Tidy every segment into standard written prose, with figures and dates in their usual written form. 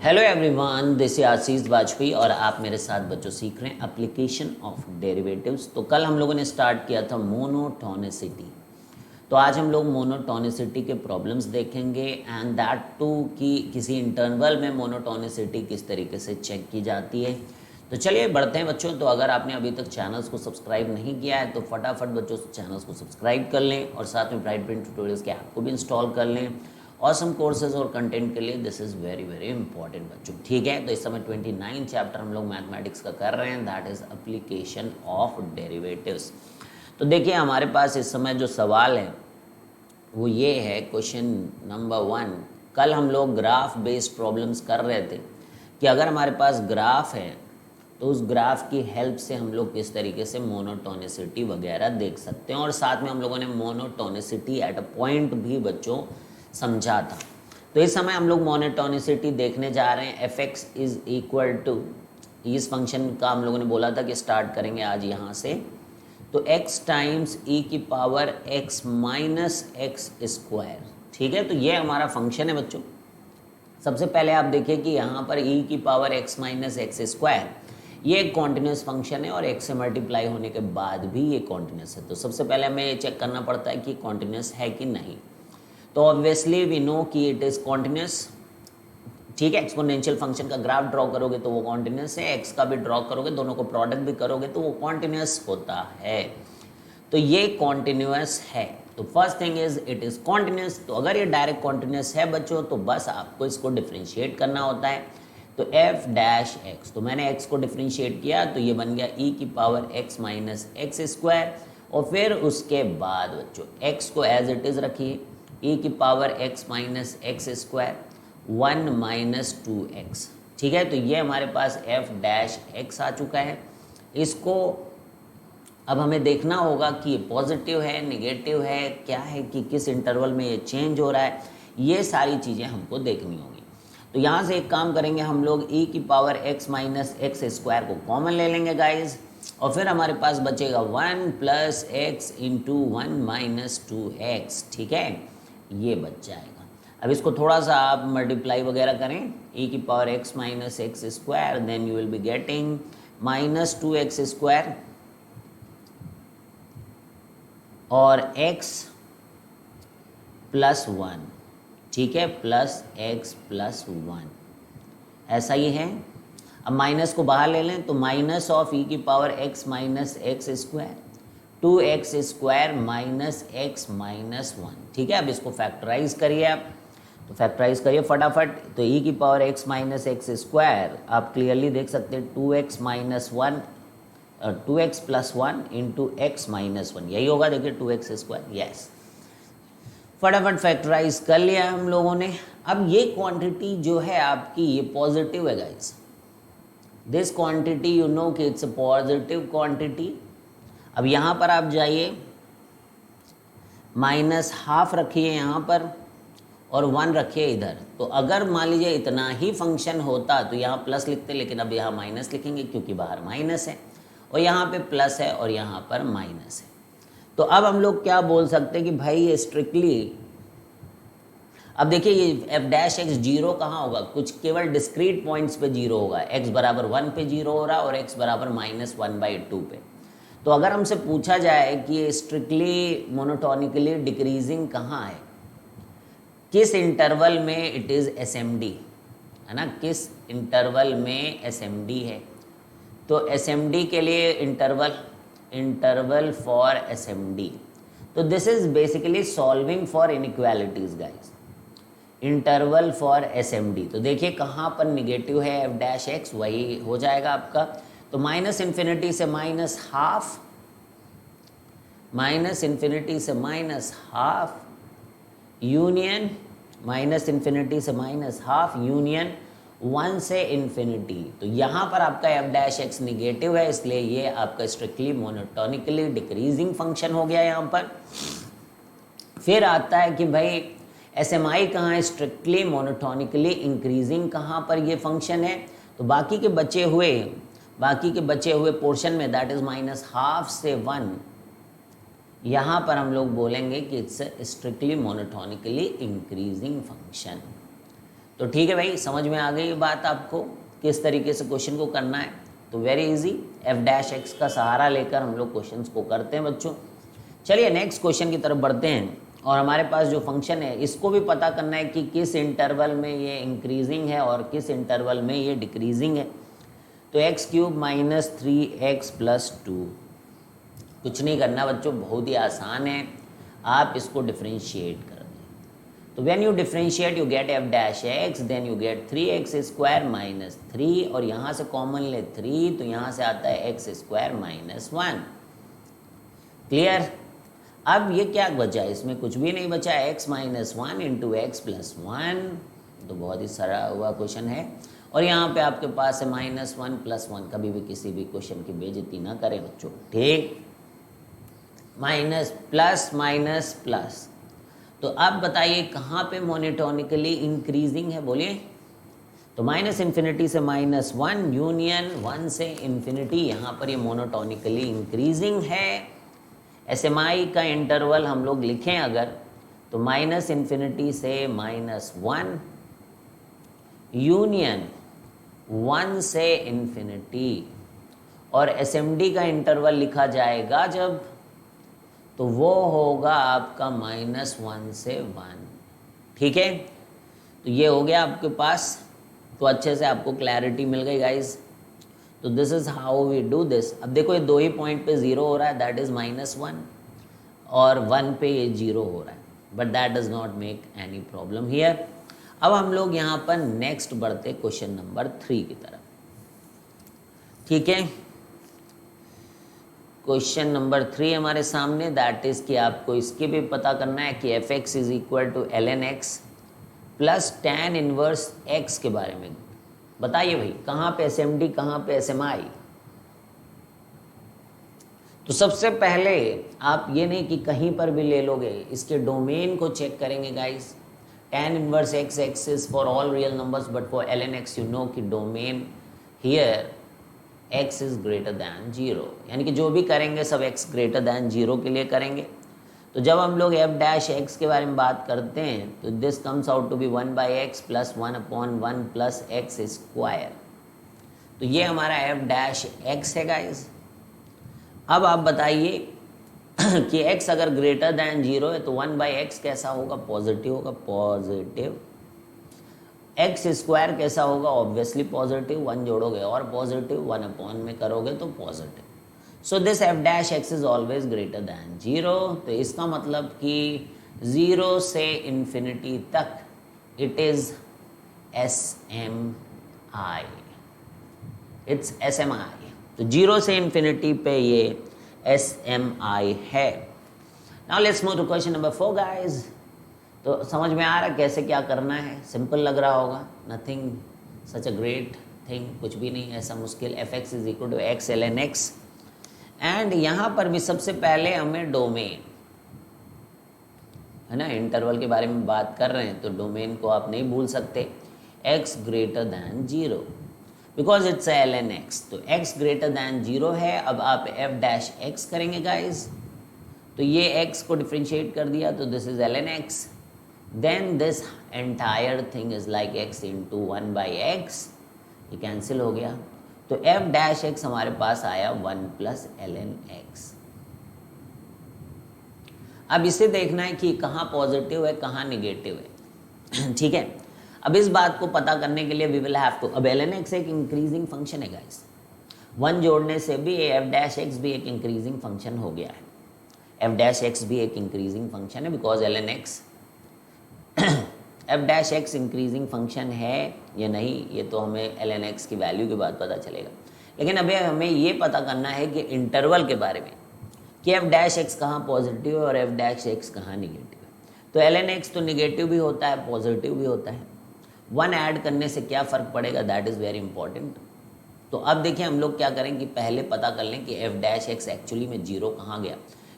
Hello everyone, this is आशीष वाजपेयी और आप मेरे साथ बच्चों सीख रहे हैं एप्लीकेशन ऑफ डेरिवेटिव्स। तो कल हम लोगों ने स्टार्ट किया था मोनोटोनिसिटी। तो आज हम लोग मोनोटोनिसिटी के प्रॉब्लम्स देखेंगे एंड दैट टू कि किसी इंटरवल में मोनोटोनिसिटी किस तरीके से चेक की जाती है। तो चलिए बढ़ते हैं बच्चों। तो अगर आपने अभी तक चैनल्स को सब्सक्राइब नहीं किया है तो फटाफट बच्चों चैनल्स को सब्सक्राइब कर लें और साथ में ब्राइट ब्रेन ट्यूटोरियल्स के ऐप को भी इंस्टॉल कर लें। ऑसम कोर्सेज और कंटेंट के लिए this is very very important बच्चों, ठीक है। तो इस समय 29 चैप्टर हम लोग मैथमेटिक्स का कर रहे हैं, that is application of derivatives. तो देखिए हमारे पास इस समय जो सवाल है वो ये है, क्वेश्चन नंबर 1। कल हम लोग ग्राफ बेस्ड प्रॉब्लम्स कर रहे थे कि अगर हमारे पास ग्राफ है तो उस ग्राफ की हेल्प से हम लोग किस तरीके से मोनोटोनिसिटी वगैरह देख सकते हैं, और साथ में हम लोगों ने मोनोटोनिसिटी एट अ पॉइंट भी बच्चों समझा था। तो इस समय हम लोग मोनोटोनिसिटी देखने जा रहे हैं। F x is equal to, इस फंक्शन का हम लोगों ने बोला था कि स्टार्ट करेंगे आज यहाँ से। तो x टाइम्स e की power x minus x square, ठीक है। तो ये हमारा फंक्शन है बच्चों। सबसे पहले आप देखिए कि यहाँ पर e की power x minus x square ये एक कॉन्टिन्यूस फंक्शन है और x से मल्टीप्लाई होने के बाद भी ये कॉन्टिन्यूस है। तो सबसे पहले हमें ये चेक करना पड़ता है कि कॉन्टिन्यूस है कि नहीं। तो ऑब्वियसली वी नो कि इट इज़ कॉन्टिन्यूस, ठीक है। एक्सपोनेंशियल फंक्शन का ग्राफ ड्रॉ करोगे तो वो कॉन्टिन्यूस है, एक्स का भी ड्रॉ करोगे, दोनों को प्रोडक्ट भी करोगे तो वो कॉन्टिन्यूस होता है। तो ये कॉन्टिन्यूस है। तो first thing is it is continuous. तो अगर ये डायरेक्ट कॉन्टिन्यूस है बच्चों तो बस आपको इसको डिफ्रेंशिएट करना होता है। तो एफ डैश एक्स, तो मैंने एक्स को डिफ्रेंशिएट किया तो ये बन गया ई की power x minus x square, और फिर उसके बाद बच्चों एक्स को एज इट इज़ रखिए, e की power x minus x square 1 minus 2x, ठीक है। तो ये हमारे पास f डैश x आ चुका है। इसको अब हमें देखना होगा कि ये पॉजिटिव है, नेगेटिव है, क्या है, कि किस इंटरवल में ये चेंज हो रहा है, ये सारी चीज़ें हमको देखनी होगी। तो यहाँ से एक काम करेंगे हम लोग, e की power x minus x square को कॉमन ले लेंगे गाइज, और फिर हमारे पास बचेगा 1 plus x into 1 minus 2x, ठीक है। ये बच जाएगा। अब इसको थोड़ा सा आप मल्टीप्लाई वगैरह करें, e की power x minus x square, then you will be getting minus 2x square और x प्लस 1, ठीक है, प्लस x प्लस 1, ऐसा ही है। अब माइनस को बाहर ले लें तो माइनस ऑफ e की power x minus x square 2x square minus x minus 1, ठीक है। अब इसको फैक्टराइज करिए आप, तो फैक्टराइज करिए फटाफट। तो e की power x minus x square आप क्लियरली देख सकते हैं 2x माइनस 1 और 2x plus 1 into x minus 1, यही होगा। देखिए 2x स्क्वायर, यस, फटाफट फैक्टराइज कर लिया हम लोगों ने। अब ये क्वांटिटी जो है आपकी ये पॉजिटिव है guys. This quantity you know कि इट्स अ पॉजिटिव क्वांटिटी। अब यहाँ पर आप जाइए, माइनस हाफ रखिए यहाँ पर और 1 रखिए इधर। तो अगर मान लीजिए इतना ही फंक्शन होता तो यहाँ प्लस लिखते, लेकिन अब यहाँ माइनस लिखेंगे क्योंकि बाहर माइनस है, और यहाँ पे प्लस है और यहाँ पर माइनस है। तो अब हम लोग क्या बोल सकते हैं कि भाई ये स्ट्रिक्टली, अब देखिए ये एफ डैश एक्स जीरो कहाँ होगा, कुछ केवल डिस्क्रीट पॉइंट्स पे जीरो होगा। एक्स बराबर 1 पे जीरो हो रहा है और एक्स बराबर माइनस 1/2 पे। तो अगर हमसे पूछा जाए कि ये स्ट्रिक्टली मोनोटोनिकली डिक्रीजिंग कहाँ है, किस इंटरवल में इट इज़ एसएमडी, है ना, किस इंटरवल में एसएमडी है। तो एसएमडी के लिए इंटरवल फॉर एसएमडी, तो this is basically solving for inequalities guys, interval for SMD. तो देखिए कहाँ पर निगेटिव है एफ डैश एक्स, वही हो जाएगा आपका। तो माइनस इन्फिनिटी से माइनस हाफ, माइनस इन्फिनिटी से minus half union, minus infinity से माइनस हाफ यूनियन 1 से इन्फिनिटी। तो यहाँ पर आपका एफ डैश एक्स निगेटिव है, इसलिए ये आपका स्ट्रिक्टली मोनोटोनिकली डिक्रीजिंग फंक्शन हो गया यहाँ पर। फिर आता है कि भाई एस एम आई कहाँ है, स्ट्रिक्टली मोनोटोनिकली इंक्रीजिंग कहाँ पर ये फंक्शन है। तो बाकी के बचे हुए पोर्शन में, दैट इज माइनस हाफ से 1, यहाँ पर हम लोग बोलेंगे कि it's strictly monotonically increasing function. तो ठीक है भाई, समझ में आ गई ये बात आपको किस तरीके से क्वेश्चन को करना है। तो very easy, F dash x का सहारा लेकर हम लोग क्वेश्चंस को करते हैं बच्चों। चलिए नेक्स्ट क्वेश्चन की तरफ बढ़ते हैं। और हमारे पास जो फंक्शन है इसको भी पता करना है कि किस इंटरवल में ये इंक्रीजिंग है और किस इंटरवल में ये डिक्रीजिंग है। तो x cube minus 3x plus 2, कुछ नहीं करना बच्चों, बहुत ही आसान है, आप इसको डिफ्रेंशिएट कर दें। तो when you differentiate you get f dash x, then you get 3x square minus 3, और यहाँ से कॉमन ले 3, तो यहाँ से आता है x स्क्वायर माइनस 1। क्लियर? अब ये क्या बचा, इसमें कुछ भी नहीं बचा, x minus 1 into x plus 1, तो बहुत ही सरल हुआ क्वेश्चन है। और यहाँ पे आपके पास है माइनस 1 प्लस 1, कभी भी किसी भी क्वेश्चन की बेइज्जती ना करें बच्चों, ठीक। माइनस प्लस माइनस प्लस, तो अब बताइए कहाँ पे मोनोटोनिकली इंक्रीजिंग है, बोलिए। तो माइनस इन्फिनिटी से माइनस 1 यूनियन 1 से इन्फिनिटी, यहाँ पर ये मोनोटोनिकली इंक्रीजिंग है। एसएमआई का इंटरवल हम लोग लिखें अगर, तो माइनस इन्फिनिटी से माइनस 1 यूनियन 1 से इन्फिनिटी, और एसएमडी का इंटरवल लिखा जाएगा जब, तो वो होगा आपका माइनस 1 से 1, ठीक है। तो ये हो गया आपके पास, तो अच्छे से आपको क्लैरिटी मिल गई गाइज। तो this is how we do this. अब देखो ये दो ही पॉइंट पे 0 हो रहा है, दैट इज माइनस 1, और 1 पे ये 0 हो रहा है, but that does not make any problem here. अब हम लोग यहाँ पर नेक्स्ट बढ़ते क्वेश्चन नंबर 3 की तरफ, ठीक है। क्वेश्चन नंबर 3 हमारे सामने, दैट इज कि आपको इसके भी पता करना है कि f x is equal to l n x plus tan inverse x के बारे में बताइए भाई, कहाँ पे एस एम डी, कहाँ पे एस एम आई। तो सबसे पहले आप ये नहीं कि कहीं पर भी ले लोगे, इसके डोमेन को चेक करेंगे guys. tan inverse x, x is for all real numbers, but for ln x you know कि domain here x is greater than 0, यानी कि जो भी करेंगे सब x greater than 0 के लिए करेंगे। तो जब हम लोग f डैश x के बारे में बात करते हैं तो this comes out to be 1 by x plus 1 upon 1 plus x square. तो ये हमारा f डैश x है गाइज। अब आप बताइए कि x अगर ग्रेटर दैन 0 है तो 1 बाई एक्स कैसा होगा, पॉजिटिव होगा, पॉजिटिव। एक्स स्क्वायर कैसा होगा, ऑब्वियसली पॉजिटिव, 1 जोड़ोगे और पॉजिटिव, 1 अपॉन में करोगे तो positive. So this F dash x is always greater than 0। तो इसका मतलब कि 0 से इन्फिनिटी तक it is S M I, it's S M I. तो 0 से इन्फिनिटी पे ये एस एम आई है। Now let's move to question number 4 guys. तो समझ में आ रहा है कैसे क्या करना है, सिंपल लग रहा होगा, nothing such a great thing, कुछ भी नहीं ऐसा मुश्किल। F x is equal to x l n x, and यहाँ पर भी सबसे पहले हमें डोमेन है ना, इंटरवल के बारे में बात कर रहे हैं तो डोमेन को आप नहीं भूल सकते, x greater than 0 because it's l n x. तो x ग्रेटर दैन 0 है। अब आप f डैश एक्स करेंगे गाइज, तो ये x को डिफ्रेंशिएट कर दिया तो this is l n x, then this entire thing is like x into 1 by x, ये कैंसिल हो गया। तो f डैश एक्स हमारे पास आया 1 प्लस एल एन एक्स। अब इसे देखना है कि कहाँ पॉजिटिव है कहाँ निगेटिव है ठीक है। अब इस बात को पता करने के लिए वी विल हैव टू, अब एल एन एक्स एक इंक्रीजिंग फंक्शन है गाइस, 1 जोड़ने से भी एफ डैश एक्स भी एक इंक्रीजिंग फंक्शन हो गया है। एफ डैश एक्स भी एक इंक्रीजिंग फंक्शन है because l n x, f dash x increasing function है या नहीं ये तो हमें एल एन एक्स की वैल्यू के बाद पता चलेगा। लेकिन अभी हमें ये पता करना है कि इंटरवल के बारे में कि एफ डैश एक्स कहाँ पॉजिटिव है और एफ डैश एक्स कहाँ निगेटिव है। तो एल एन एक्स तो निगेटिव भी होता है पॉजिटिव भी होता है, 1 ऐड करने से क्या फ़र्क पड़ेगा, दैट इज़ वेरी इंपॉर्टेंट। तो अब देखिए हम लोग क्या करें कि पहले पता कर लें कि एफ डैश एक्स एक्चुअली में 0 कहाँ गया,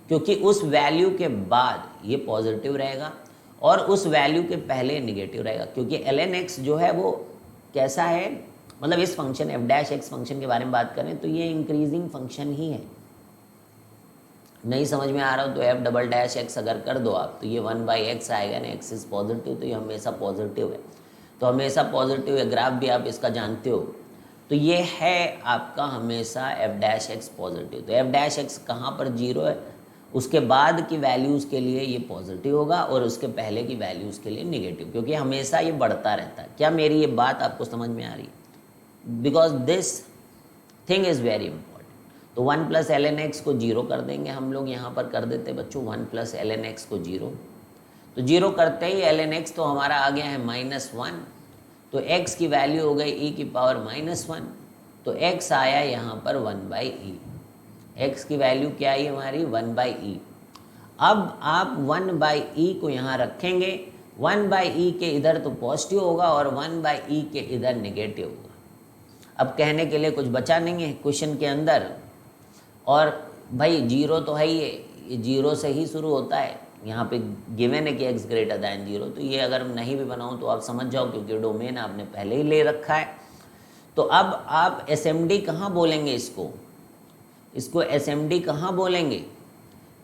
क्योंकि उस वैल्यू के बाद ये पॉजिटिव रहेगा और उस वैल्यू के पहले निगेटिव रहेगा, क्योंकि एल एन एक्स जो है वो कैसा है, मतलब इस function F dash x function के बारे में बात करें तो ये इंक्रीजिंग फंक्शन ही है। नहीं समझ में आ रहा हो तो एफ डबल डैश एक्स अगर कर दो आप तो ये 1 बाई एक्स आएगा ना, एक्स इज पॉजिटिव तो ये हमेशा पॉजिटिव है। तो हमेशा पॉजिटिव है, ग्राफ भी आप इसका जानते हो। तो ये है आपका हमेशा एफ डैश एक्स पॉजिटिव। तो एफ डैश एक्स कहाँ पर जीरो है, उसके बाद की वैल्यूज़ के लिए ये पॉजिटिव होगा और उसके पहले की वैल्यूज़ के लिए निगेटिव, क्योंकि हमेशा ये बढ़ता रहता है। क्या मेरी ये बात आपको समझ में आ रही है? Because this thing is very important. तो 1 प्लस एल एन एक्स को जीरो कर देंगे हम लोग, यहाँ पर कर देते बच्चों 1 प्लस एल एन एक्स को जीरो। तो जीरो करते ही एल एन एक्स तो हमारा आ गया है -1, तो x की वैल्यू हो गई e की पावर -1, तो x आया यहाँ पर 1/e। x की वैल्यू क्या आई हमारी 1/e। अब आप 1/e को यहाँ रखेंगे, 1/e के इधर तो पॉजिटिव होगा और 1/e के इधर नेगेटिव होगा। अब कहने के लिए कुछ बचा नहीं है क्वेश्चन के अंदर, और भाई जीरो तो है ही है, ये जीरो से ही शुरू होता है। यहाँ पे गिवन है कि x ग्रेटर दैन जीरो, तो ये अगर नहीं भी बनाऊँ तो आप समझ जाओ, क्योंकि डोमेन आपने पहले ही ले रखा है। तो अब आप SMD कहाँ बोलेंगे इसको SMD कहाँ बोलेंगे?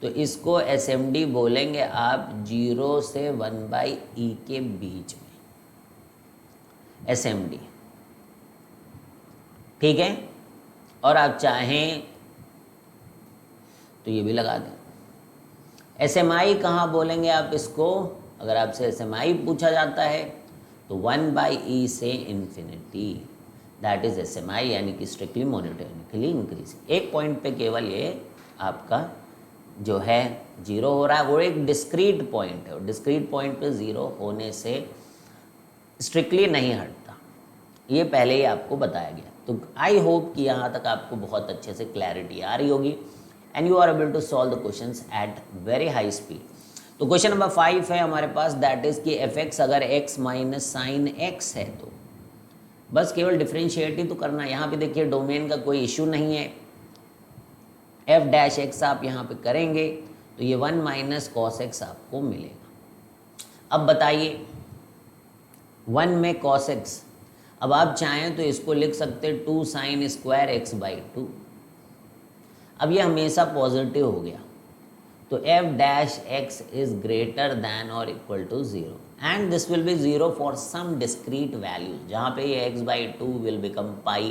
तो इसको SMD बोलेंगे आप 0 से 1/e के बीच में, SMD, ठीक है। और आप चाहें तो ये भी लगा दें। SMI कहाँ बोलेंगे आप इसको? अगर आपसे SMI पूछा जाता है तो 1/e से इन्फिनिटी, दैट इज SMI, यानी कि स्ट्रिक्टली मोनोटोनिकली इंक्रीजिंग। एक पॉइंट पे केवल ये आपका जो है जीरो हो रहा है, वो एक डिस्क्रीट पॉइंट है, और डिस्क्रीट पॉइंट पे जीरो होने से स्ट्रिक्टली नहीं हटता, ये पहले ही आपको बताया गया। तो आई होप कि यहाँ तक आपको बहुत अच्छे से क्लैरिटी आ रही होगी and you are able to solve the questions at very high speed। तो क्वेश्चन नंबर 5 है हमारे पास, दैट इज कि एफ एक्स अगर x माइनस साइन एक्स है तो बस केवल डिफ्रेंशिएट ही तो करना है। यहाँ पे देखिए डोमेन का कोई इशू नहीं है, एफ डैश एक्स आप यहाँ पे करेंगे तो ये 1 माइनस कॉस एक्स आपको मिलेगा। अब बताइए 1 में कॉस एक्स, अब आप चाहें तो इसको लिख सकते 2 साइन स्क्वायर x/2। अब ये हमेशा पॉजिटिव हो गया, तो F dash x is greater than और equal to 0 and this will be 0 for some discrete value, जहाँ पे ये x/2 विल बिकम पाई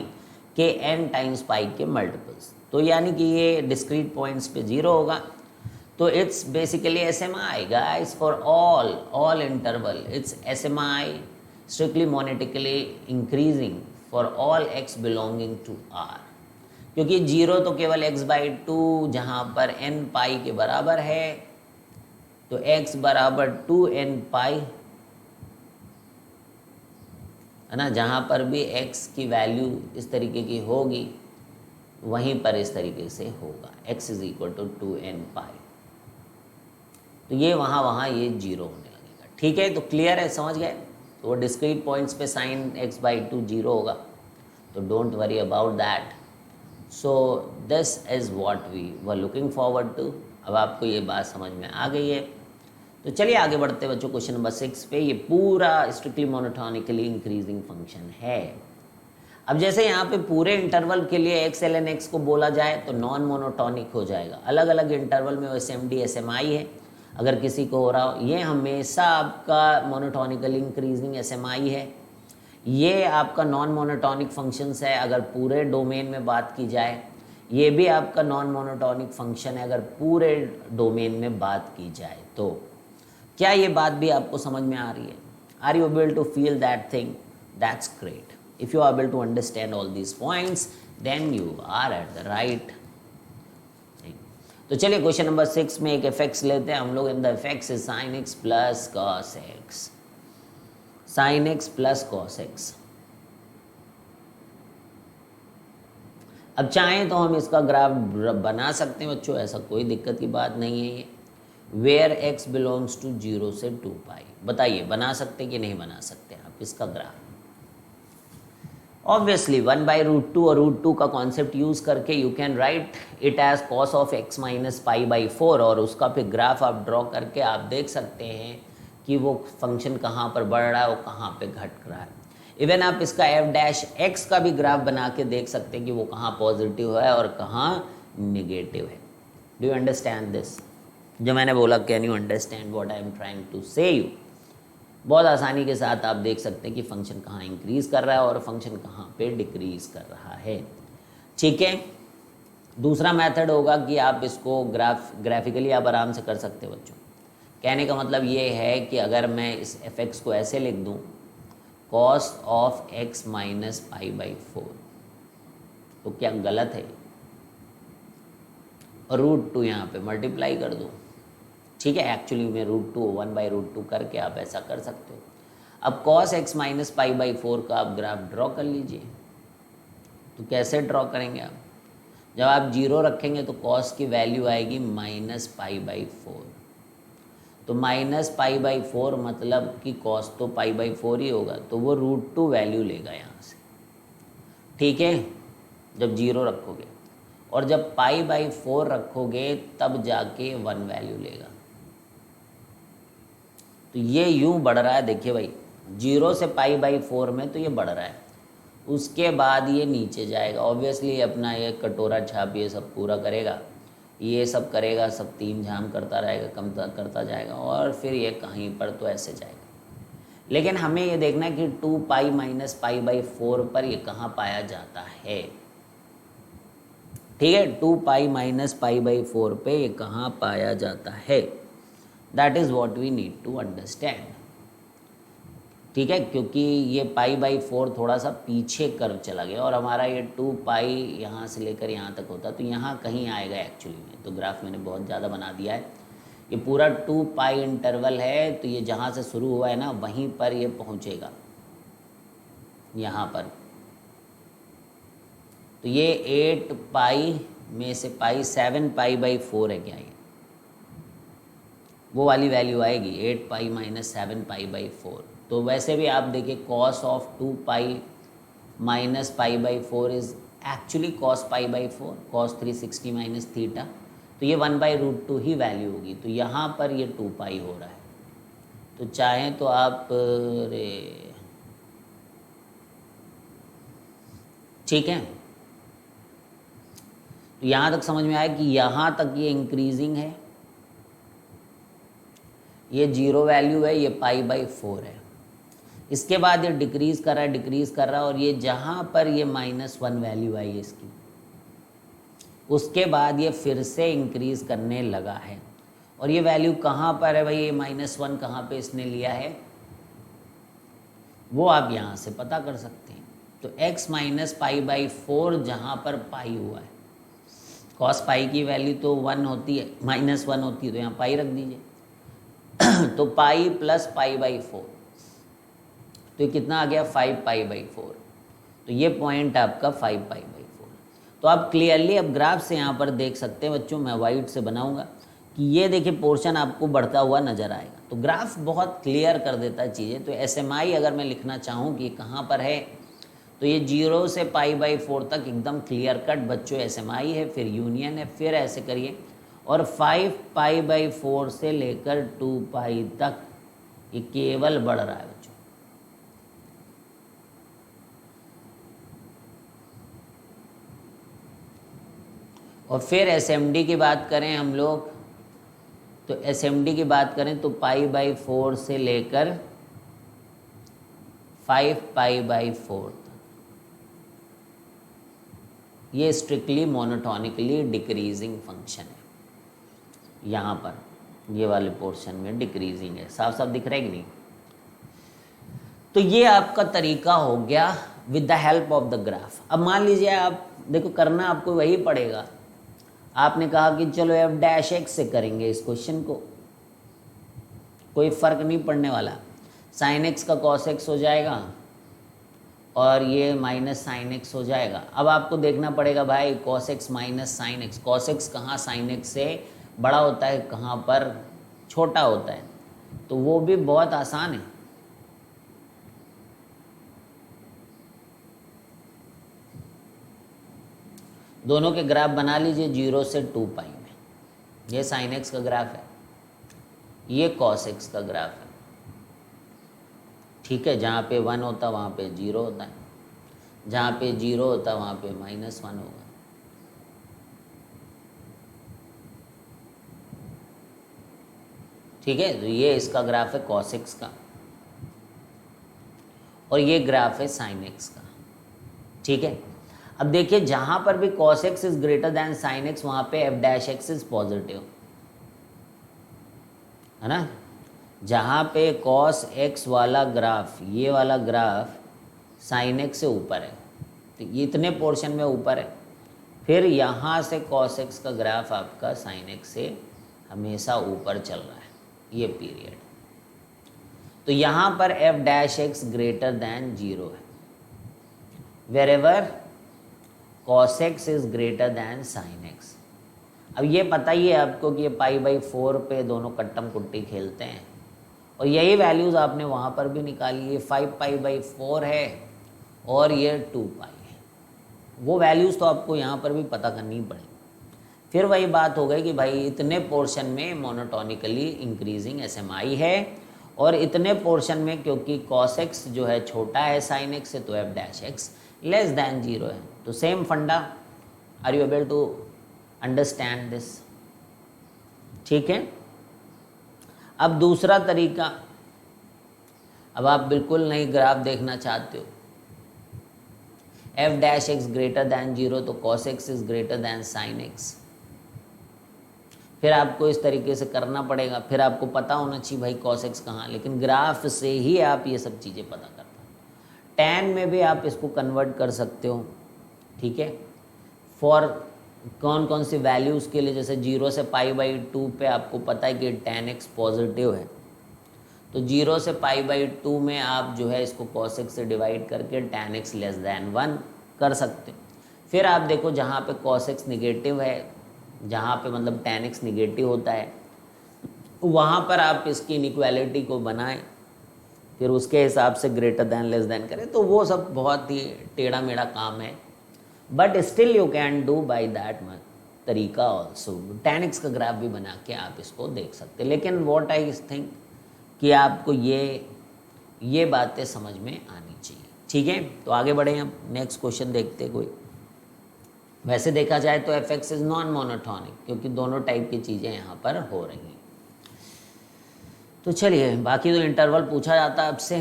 के n टाइम्स पाई के मल्टीपल्स। तो यानी कि ये डिस्क्रीट पॉइंट्स पे 0 होगा। तो it's basically SMI guys for all interval, it's SMI strictly monotonically increasing for all x belonging to R, क्योंकि 0 तो केवल x/2 जहाँ पर n पाई के बराबर है, तो x बराबर 2n पाई है ना, जहाँ पर भी x की वैल्यू इस तरीके की होगी वहीं पर इस तरीके से होगा, x is equal to 2n pi. तो ये वहाँ ये 0 होने लगेगा, ठीक है। तो क्लियर है, समझ गए? तो वो डिस्क्रीट पॉइंट्स पे साइन x/2 0 होगा, तो don't worry about that. So this is what we were looking forward to. अब आपको ये बात समझ में आ गई है, तो चलिए आगे बढ़ते हैं बच्चों क्वेश्चन नंबर 6 पे। ये पूरा स्ट्रिक्टली मोनोटोनिकली इंक्रीजिंग फंक्शन है। अब जैसे यहाँ पे पूरे इंटरवल के लिए x ln x को बोला जाए तो नॉन मोनोटोनिक हो जाएगा, अलग अलग इंटरवल में SMD SMI है अगर किसी को हो रहा हो, ये हमेशा आपका मोनोटोनिकली इंक्रीजिंग SMI है। ये आपका नॉन मोनोटोनिक फंक्शंस है अगर पूरे डोमेन में बात की जाए, ये भी आपका नॉन मोनोटोनिक फंक्शन है अगर पूरे डोमेन में बात की जाए। तो क्या ये बात भी आपको समझ में आ रही है? Are you able to feel that thing? That's great. If you are able to understand all these points then you are at the right. तो चलिए क्वेश्चन नंबर 6 में एक एफ लेते हैं हम लोग। In the F is sine x plus cos x, sign x plus cos x. अब चाहें तो हम इसका ग्राफ बना सकते हैं बच्चों, ऐसा कोई दिक्कत की बात नहीं है। ये वेयर x बिलोंग्स टू 0 से 2 पाई, बताइए बना सकते कि नहीं बना सकते आप इसका ग्राफ? ऑब्वियसली 1/√2 और √2 का कॉन्सेप्ट यूज करके you can write it as cos of x minus पाई/4, और उसका फिर ग्राफ आप ड्रॉ करके आप देख सकते हैं कि वो फंक्शन कहाँ पर बढ़ रहा है और कहाँ पे घट रहा है। इवन आप इसका एफ डैश एक्स का भी ग्राफ बना के देख सकते हैं कि वो कहाँ पॉजिटिव है और कहाँ निगेटिव है। Do you understand this? जो मैंने बोला, can you understand what I am trying to say you? बहुत आसानी के साथ आप देख सकते हैं कि फंक्शन कहाँ इंक्रीज कर रहा है और फंक्शन कहाँ पे डिक्रीज कर रहा है। ठीक है, दूसरा मेथड होगा कि आप इसको ग्राफिकली आप आराम से कर सकते हो बच्चों। कहने का मतलब ये है कि अगर मैं इस fx को ऐसे लिख दूँ cos ऑफ x माइनस π/4, तो क्या गलत है? √2 यहाँ पे मल्टीप्लाई कर दो। ठीक है, एक्चुअली में √2 1/√2 करके आप ऐसा कर सकते हो। अब cos x माइनस π/4 का आप ग्राफ ड्रॉ कर लीजिए। तो कैसे ड्रॉ करेंगे आप? जब आप 0 रखेंगे तो cos की वैल्यू आएगी माइनस π/4। तो माइनस π/4 मतलब कि cos तो π/4 ही होगा, तो वो √2 वैल्यू लेगा यहाँ से। ठीक है, जब 0 रखोगे, और जब π/4 रखोगे तब जाके 1 वैल्यू लेगा। तो ये यूं बढ़ रहा है, देखिए भाई 0 से π/4 में तो ये बढ़ रहा है, उसके बाद ये नीचे जाएगा। ऑब्वियसली अपना ये कटोरा छाप ये सब पूरा करेगा, ये सब करेगा, सब 3 झाम करता रहेगा, कम करता जाएगा, और फिर ये कहीं पर तो ऐसे जाएगा। लेकिन हमें ये देखना है कि 2π माइनस π/4 पर ये कहाँ पाया जाता है। ठीक है, 2π माइनस π/4 पे ये कहाँ पाया जाता है, that is what we need to understand. ठीक है, क्योंकि ये π/4 थोड़ा सा पीछे कर्व चला गया और हमारा ये 2π यहाँ से लेकर यहाँ तक होता, तो यहाँ कहीं आएगा एक्चुअली में। तो ग्राफ मैंने बहुत ज़्यादा बना दिया है, ये पूरा 2π इंटरवल है, तो ये जहाँ से शुरू हुआ है ना वहीं पर ये पहुँचेगा यहाँ पर। तो ये 8π में से 7π/4 है क्या, ये वो वाली वैल्यू आएगी 8π माइनस 7π/4। तो वैसे भी आप देखिए cos of 2π minus π/4 is actually cos π/4, cos 360 minus theta, तो ये 1/√2 ही वैल्यू होगी। तो यहाँ पर ये 2π हो रहा है। तो चाहें तो आप ठीक है, तो यहाँ तक समझ में आया कि यहाँ तक ये इंक्रीजिंग है, ये 0 वैल्यू है, ये π/4 है। इसके बाद ये डिक्रीज़ कर रहा है, डिक्रीज़ कर रहा है, और ये जहाँ पर ये -1 वैल्यू आई है इसकी, उसके बाद ये फिर से इंक्रीज़ करने लगा है। और ये वैल्यू कहाँ पर है भाई, ये -1 कहाँ पे इसने लिया है वो आप यहाँ से पता कर सकते हैं। तो x माइनस π/4 जहाँ पर पाई हुआ है, cos पाई की वैल्यू तो 1 होती है, -1 होती है, तो यहाँ पाई रख दीजिए। तो पाई प्लस π/4, तो ये कितना आ गया 5π/4। तो ये पॉइंट आपका 5π/4। तो आप क्लियरली अब ग्राफ से यहाँ पर देख सकते हैं बच्चों, मैं वाइट से बनाऊंगा कि ये देखिए पोर्शन आपको बढ़ता हुआ नज़र आएगा। तो ग्राफ बहुत क्लियर कर देता है चीज़ें। तो SMI अगर मैं लिखना चाहूँ कि कहाँ पर है, तो ये 0 से π/4 तक एकदम क्लियर कट बच्चों SMI है, फिर यूनियन है, फिर ऐसे करिए, और 5π/4 से लेकर 2π तक ये केवल बढ़ रहा है बच्चों। और फिर SMD की बात करें हम लोग, तो SMD की बात करें तो π/4 से लेकर 5π/4 तक ये स्ट्रिक्टली मोनोटोनिकली डिक्रीजिंग फंक्शन है। यहाँ पर ये वाले पोर्शन में डिक्रीजिंग है, साफ साफ दिख रहा है कि नहीं। तो ये आपका तरीका हो गया with the help of the graph. अब मान लीजिए आप देखो, करना आपको वही पड़ेगा। आपने कहा कि चलो f' से करेंगे इस क्वेश्चन को, कोई फ़र्क नहीं पड़ने वाला। sin x का cos x हो जाएगा और ये माइनस sin x हो जाएगा। अब आपको देखना पड़ेगा भाई cos x minus sin x, cos x कहाँ sin x से बड़ा होता है, कहाँ पर छोटा होता है, तो वो भी बहुत आसान है। दोनों के ग्राफ बना लीजिए 0 से 2π में। ये sin x का ग्राफ है, ये cos x का ग्राफ है। ठीक है, जहाँ पे 1 होता वहाँ पे 0 होता है, जहाँ पे 0 होता वहाँ पे -1 होगा। ठीक है, तो ये इसका ग्राफ है cos x का। और ये ग्राफ है साइन एक्स का। ठीक है, अब देखिए जहां पर भी cos x is greater then sine x वहां पे f dash x is positive, है ना। जहां पे cos x वाला ग्राफ, ये वाला ग्राफ साइन एक्स से ऊपर है, तो ये इतने पोर्शन में ऊपर है, फिर यहाँ से cos x का ग्राफ आपका साइन एक्स से हमेशा ऊपर चल रहा है ये पीरियड। तो यहाँ पर f dash x greater than 0 है, wherever cos x is greater then sine x. अब ये पता ही है आपको कि ये π/4 पे दोनों कट्टम कुट्टी खेलते हैं, और यही वैल्यूज़ आपने वहाँ पर भी निकाली, ये 5π/4 है और ये 2π है। वो वैल्यूज़ तो आपको यहाँ पर भी पता करनी पड़ेगी। फिर वही बात हो गई कि भाई इतने पोर्शन में मोनोटोनिकली इंक्रीजिंग SMI है, और इतने पोर्शन में क्योंकि cos x जो है छोटा है साइन x से, तो f dash x less than 0 है। तो same funda, are you able to understand this? ठीक है। अब दूसरा तरीका, अब आप बिल्कुल नहीं ग्राफ देखना चाहते हो, f dash x greater than 0, तो cos x is greater then sine x. फिर आपको इस तरीके से करना पड़ेगा, फिर आपको पता होना चाहिए भाई cos x कहाँ, लेकिन ग्राफ से ही आप ये सब चीज़ें पता करते हो। टैन में भी आप इसको कन्वर्ट कर सकते हो। ठीक है, फॉर कौन कौन सी वैल्यूज़ के लिए, जैसे 0 से π/2 पे आपको पता है कि tan x पॉजिटिव है, तो 0 से π/2 में आप जो है इसको cos x से डिवाइड करके tan x लेस दैन 1 कर सकते हो। फिर आप देखो जहाँ पे cos x निगेटिव है, जहाँ पे मतलब tan x निगेटिव होता है, वहाँ पर आप इसकी इनइक्वालिटी को बनाएं, फिर उसके हिसाब से ग्रेटर दैन लेस दैन करें। तो वो सब बहुत ही टेढ़ा मेढ़ा काम है, but still you can do by that तरीका ऑल्सो। tan x का ग्राफ भी बना के आप इसको देख सकते हैं, लेकिन वॉट आई थिंक कि आपको ये बातें समझ में आनी चाहिए। ठीक है, तो आगे बढ़े हम नेक्स्ट क्वेश्चन देखते हैं। कोई वैसे देखा जाए तो F x is non monotonic, क्योंकि दोनों टाइप की चीज़ें यहाँ पर हो रही हैं। तो चलिए, बाकी तो इंटरवल पूछा जाता है आपसे।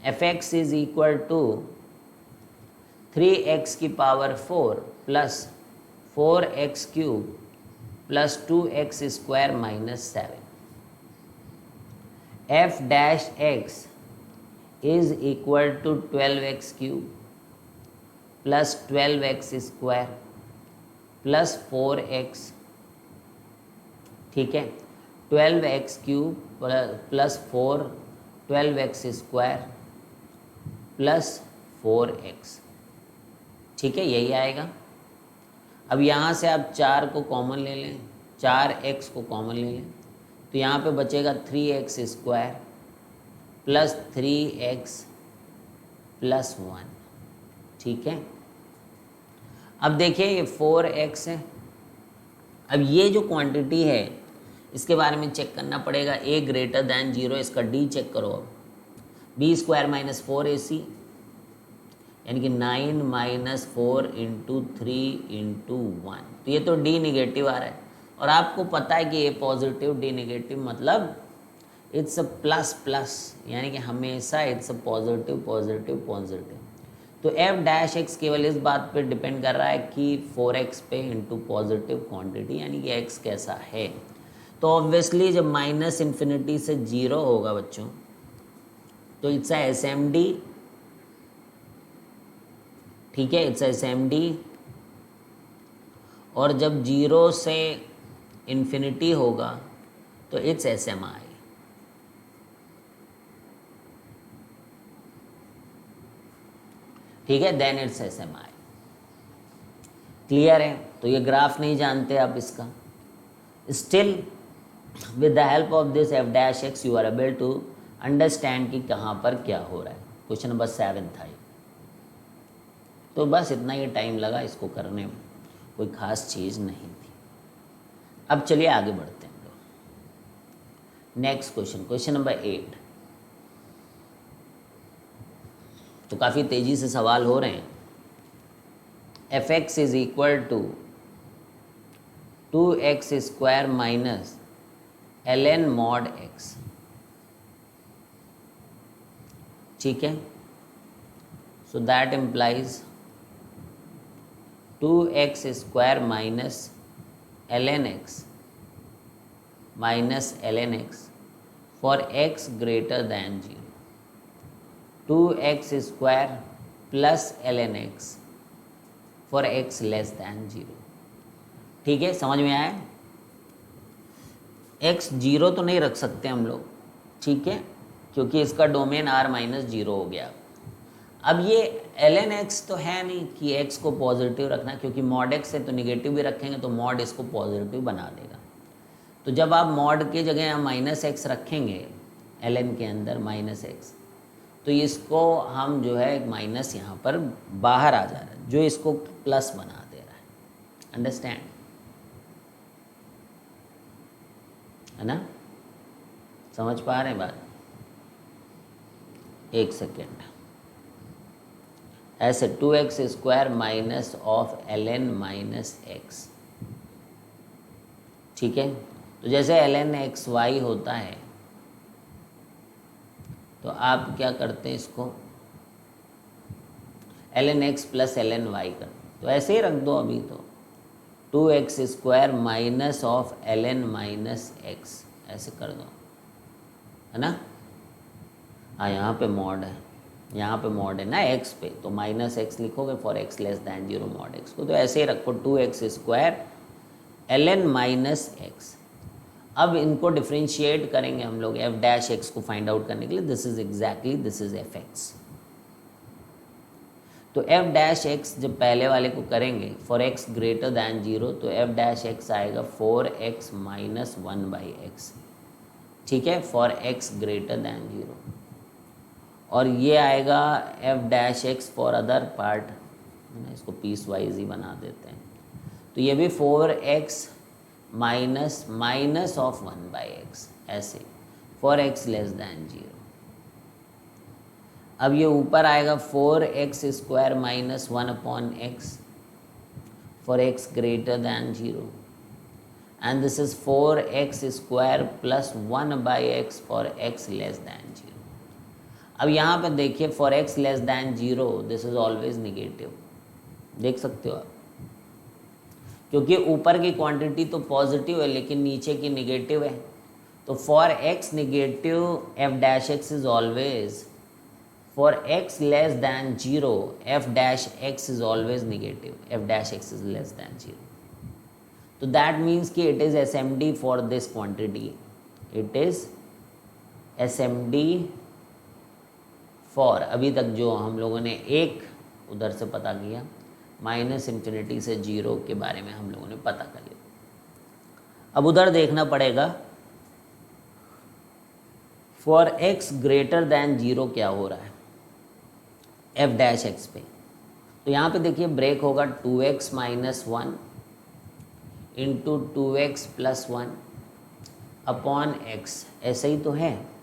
F x is equal to 3x की power 4 plus 4x cube plus 2x square minus 7। F dash x is equal to 12x cube plus 12x square plus 4x। ठीक है, 12x cube plus 12x square plus 4x। ठीक है, यही आएगा। अब यहाँ से आप 4 को कॉमन ले लें, 4x को कॉमन ले लें, तो यहाँ पे बचेगा 3x square plus 3x plus 1। ठीक है, अब देखिए ये 4x है। अब ये जो क्वांटिटी है इसके बारे में चेक करना पड़ेगा, a ग्रेटर दैन 0, इसका d चेक करो। अब b स्क्वायर माइनस 4ac यानी कि 9 माइनस 4 इंटू 3 इंटू 1, तो ये तो d निगेटिव आ रहा है, और आपको पता है कि a पॉजिटिव d निगेटिव मतलब इट्स अ प्लस प्लस, यानी कि हमेशा it's a positive positive positive. तो f डैश एक्स केवल इस बात पे डिपेंड कर रहा है कि 4x पे इंटू पॉजिटिव क्वांटिटी, यानी कि x कैसा है। तो ऑब्वियसली जब माइनस इन्फिनिटी से 0 होगा बच्चों, तो इट्स अ SMD। ठीक है, इट्स अ SMD। और जब 0 से इन्फिनिटी होगा तो इट्स SMI। ठीक है, देन इट्स SMI। क्लियर है? तो ये ग्राफ नहीं जानते आप इसका, still with the help of this F dash x you are able to understand कि कहाँ पर क्या हो रहा है। क्वेश्चन नंबर 7 था ये। तो बस इतना ही टाइम लगा इसको करने में, कोई ख़ास चीज़ नहीं थी। अब चलिए आगे बढ़ते हैं लोग। Next question, question number 8। तो काफ़ी तेज़ी से सवाल हो रहे हैं। F x is equal to 2x square minus ln mod x। ठीक है, So that implies 2x square minus ln x minus ln x for x greater than 0. 2x square plus ln x for x less than 0. ठीक है, समझ में आया? x 0 तो नहीं रख सकते हम लोग, ठीक है, क्योंकि इसका डोमेन r माइनस 0 हो गया. अब ये ln x तो है नहीं कि x को पॉजिटिव रखना, क्योंकि मॉड x है तो निगेटिव भी रखेंगे तो मॉड इसको पॉजिटिव बना देगा. तो जब आप मॉड के जगह हम माइनस एक्स रखेंगे ln के अंदर माइनस एक्स, तो इसको हम जो है माइनस यहाँ पर बाहर आ जा रहा है, जो इसको प्लस बना दे रहा है. अंडरस्टैंड है ना? समझ पा रहे हैं बात? एक सेकेंड. ऐसे 2x square minus of ln minus x, ठीक है. तो जैसे ln एक्स वाई होता है तो आप क्या करते हैं, इसको ln x plus ln y कर, तो ऐसे ही रख दो अभी. तो 2x square minus of ln minus x ऐसे कर दो, है ना? हाँ, यहाँ पे मॉड है, यहाँ पे मॉड है ना x पे, तो माइनस एक्स लिखोगे for x less than 0 mod x को. तो ऐसे ही रखो 2x square ln minus x. अब इनको डिफ्रेंशिएट करेंगे हम लोग f डैश x को फाइंड आउट करने के लिए. This is exactly this is F x. तो f डैश x जब पहले वाले को करेंगे फॉर x ग्रेटर दैन 0, तो f डैश x आएगा 4x माइनस 1/x, ठीक है, फॉर x ग्रेटर दैन 0. और ये आएगा f dash x for other part, इसको पीस वाइज ही बना देते हैं. तो ये भी 4x minus minus of 1/x ऐसे फॉर x लेस दैन 0. अब ये ऊपर आएगा 4x square minus 1/x for x greater than 0, and this is 4x square plus 1/x for x less than 0. अब यहाँ पर देखिए for x less than 0 this is always negative, देख सकते हो आप, क्योंकि ऊपर की क्वांटिटी तो पॉजिटिव है लेकिन नीचे की निगेटिव है. तो for x negative f dash x is always, for x less than 0 f dash x is always negative, f dash x is less than 0. तो दैट मीन्स कि it is SMD for this quantity, it is SMD for, अभी तक जो हम लोगों ने एक उधर से पता किया, माइनस इन्फिनिटी से 0 के बारे में हम लोगों ने पता कर लिया. अब उधर देखना पड़ेगा फॉर x ग्रेटर दैन 0 क्या हो रहा है f डैश x पे. तो यहाँ पे देखिए ब्रेक होगा 2x minus 1 into 2x plus 1 upon x, ऐसे ही तो है.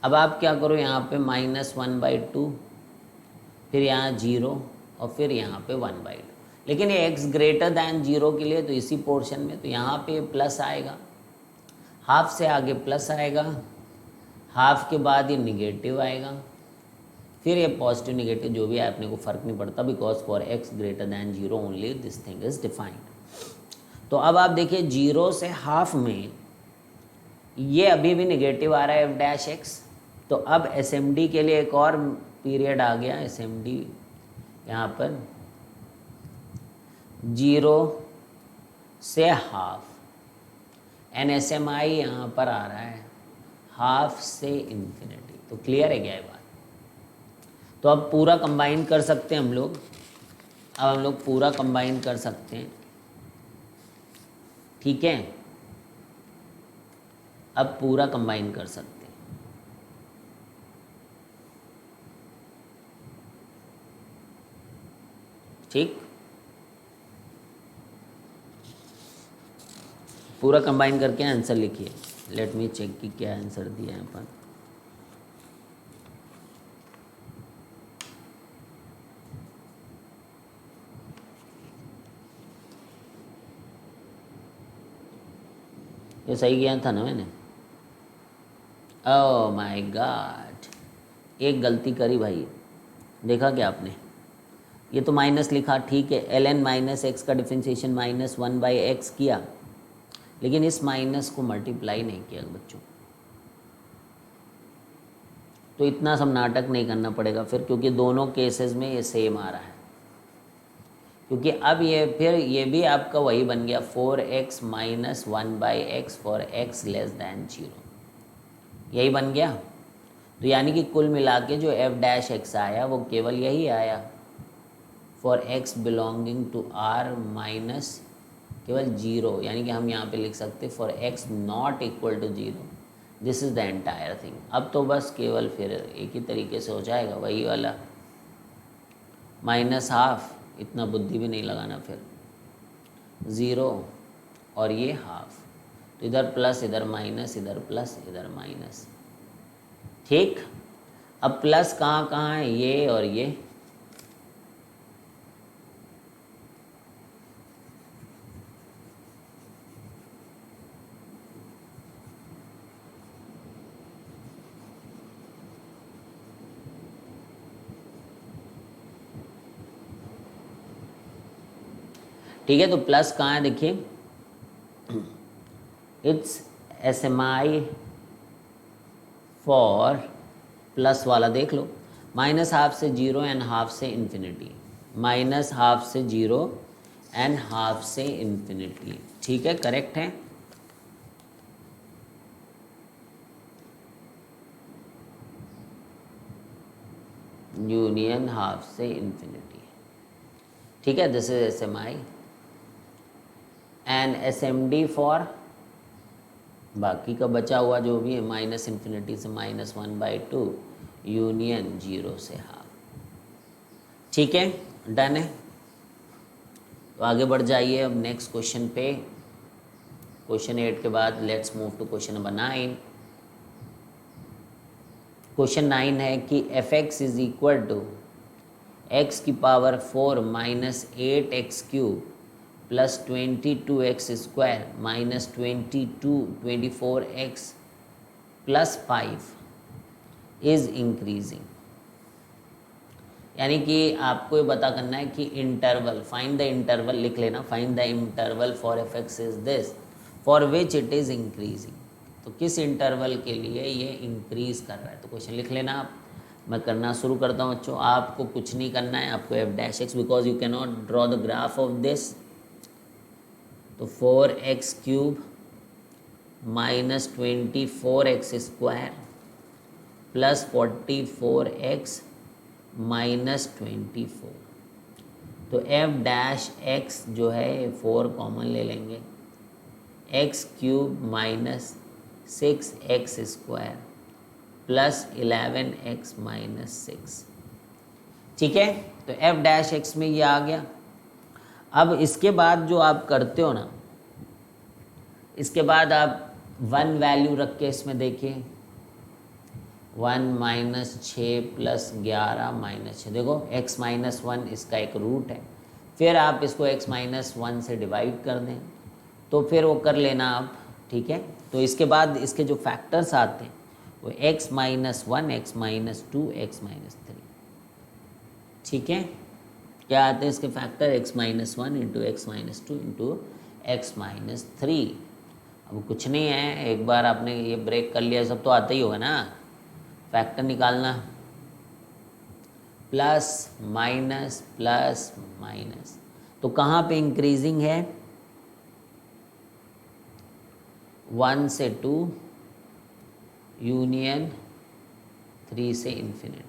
अब आप क्या करो, यहाँ पे माइनस 1/2, फिर यहाँ 0 और फिर यहाँ पे 1/2. लेकिन ये x ग्रेटर दैन 0 के लिए तो इसी पोर्शन में, तो यहाँ पे प्लस आएगा, हाफ से आगे प्लस आएगा, हाफ के बाद ये निगेटिव आएगा, फिर ये पॉजिटिव निगेटिव जो भी है अपने को फ़र्क नहीं पड़ता, because for x greater than 0 only this thing is defined. तो अब आप देखिए 0 से हाफ में ये अभी भी निगेटिव आ रहा है f डैश x. तो अब SMD के लिए एक और पीरियड आ गया, SMD यहाँ पर 0 से हाफ, NSMI यहाँ पर आ रहा है हाफ से इन्फिनिटी. तो क्लियर है क्या ये बात? तो अब पूरा कंबाइन कर सकते हैं हम लोग, अब हम लोग पूरा कंबाइन कर सकते हैं, ठीक है. अब पूरा कंबाइन कर सकते हैं, ठीक. पूरा कंबाइन करके आंसर लिखिए. लेट मी चेक कि क्या आंसर दिया है अपन. ये सही किया था ना मैंने? ओह माय गॉड, एक गलती करी भाई. देखा क्या आपने? ये तो माइनस लिखा, ठीक है, ln माइनस एक्स का डिफ्रेंशिएशन -1/x किया, लेकिन इस माइनस को मल्टीप्लाई नहीं किया बच्चों। तो इतना सब नाटक नहीं करना पड़ेगा फिर, क्योंकि दोनों केसेस में ये सेम आ रहा है। क्योंकि अब ये फिर ये भी आपका वही बन गया 4x - 1/x फॉर x <0, यही बन गया। तो यानी कि कुल मिला के जो f' आया वो केवल यही आया, for x belonging to r minus केवल 0, यानी कि हम यहाँ पे लिख सकते for x not equal to 0। This is the entire thing. अब तो बस केवल फिर एक ही तरीके से हो जाएगा, वही वाला -½ इतना बुद्धि भी नहीं लगाना, फिर 0 और ये हाफ, तो इधर प्लस इधर माइनस, इधर प्लस इधर माइनस, ठीक। अब प्लस कहाँ कहाँ है, ये और ये, ठीक है। तो प्लस कहाँ है देखिए, इट्स SMI फॉर प्लस वाला देख लो, -½ से 0 एंड हाफ से इन्फिनिटी, -½ से 0 एंड हाफ से इन्फिनिटी, ठीक है, करेक्ट है। यूनियन हाफ से इन्फिनिटी, ठीक है, this is SMI and SMD for बाकी का बचा हुआ जो भी है -∞ से -1/2 यूनियन 0 से हाफ, ठीक है, डन है। तो आगे बढ़ जाइए अब नेक्स्ट क्वेश्चन पे। क्वेश्चन 8 के बाद let's move to question number 9। Question 9 है कि f(x) is equal to x की power 4 minus 8x³ plus 22x² minus 24x plus 5 is increasing. यानी कि आपको ये पता करना है कि इंटरवल, फाइंड द इंटरवल, लिख लेना, find the interval for f(x) is this for which it is increasing. तो किस इंटरवल के लिए ये इंक्रीज कर रहा है, तो क्वेश्चन लिख लेना आप। मैं करना शुरू करता हूँ बच्चों, आपको कुछ नहीं करना है, आपको f'(x) because you can not draw the graph of this. तो 4x³ minus 24x² plus 44x minus 24। तो f'(x) जो है 4 कॉमन ले लेंगे, x³ minus 6x² plus 11x minus 6, ठीक है। तो f'(x) में ये आ गया। अब इसके बाद जो आप करते हो ना, इसके बाद आप 1 वैल्यू रख के इसमें देखिए, 1 माइनस 6 प्लस 11 माइनस 6, देखो x माइनस 1 इसका एक रूट है। फिर आप इसको x माइनस 1 से डिवाइड कर दें, तो फिर वो कर लेना आप, ठीक है। तो इसके बाद इसके जो फैक्टर्स आते हैं वो x minus 1, x minus 2, x minus 3, ठीक है। क्या आते हैं इसके factor, x minus 1 into x minus 2 into x minus 3। अब कुछ नहीं है, एक बार आपने ये ब्रेक कर लिया, सब तो आता ही होगा ना, फैक्टर निकालना, प्लस माइनस प्लस माइनस। तो कहाँ पे इंक्रीजिंग है, 1 से 2 यूनियन 3 से इन्फिनिटी।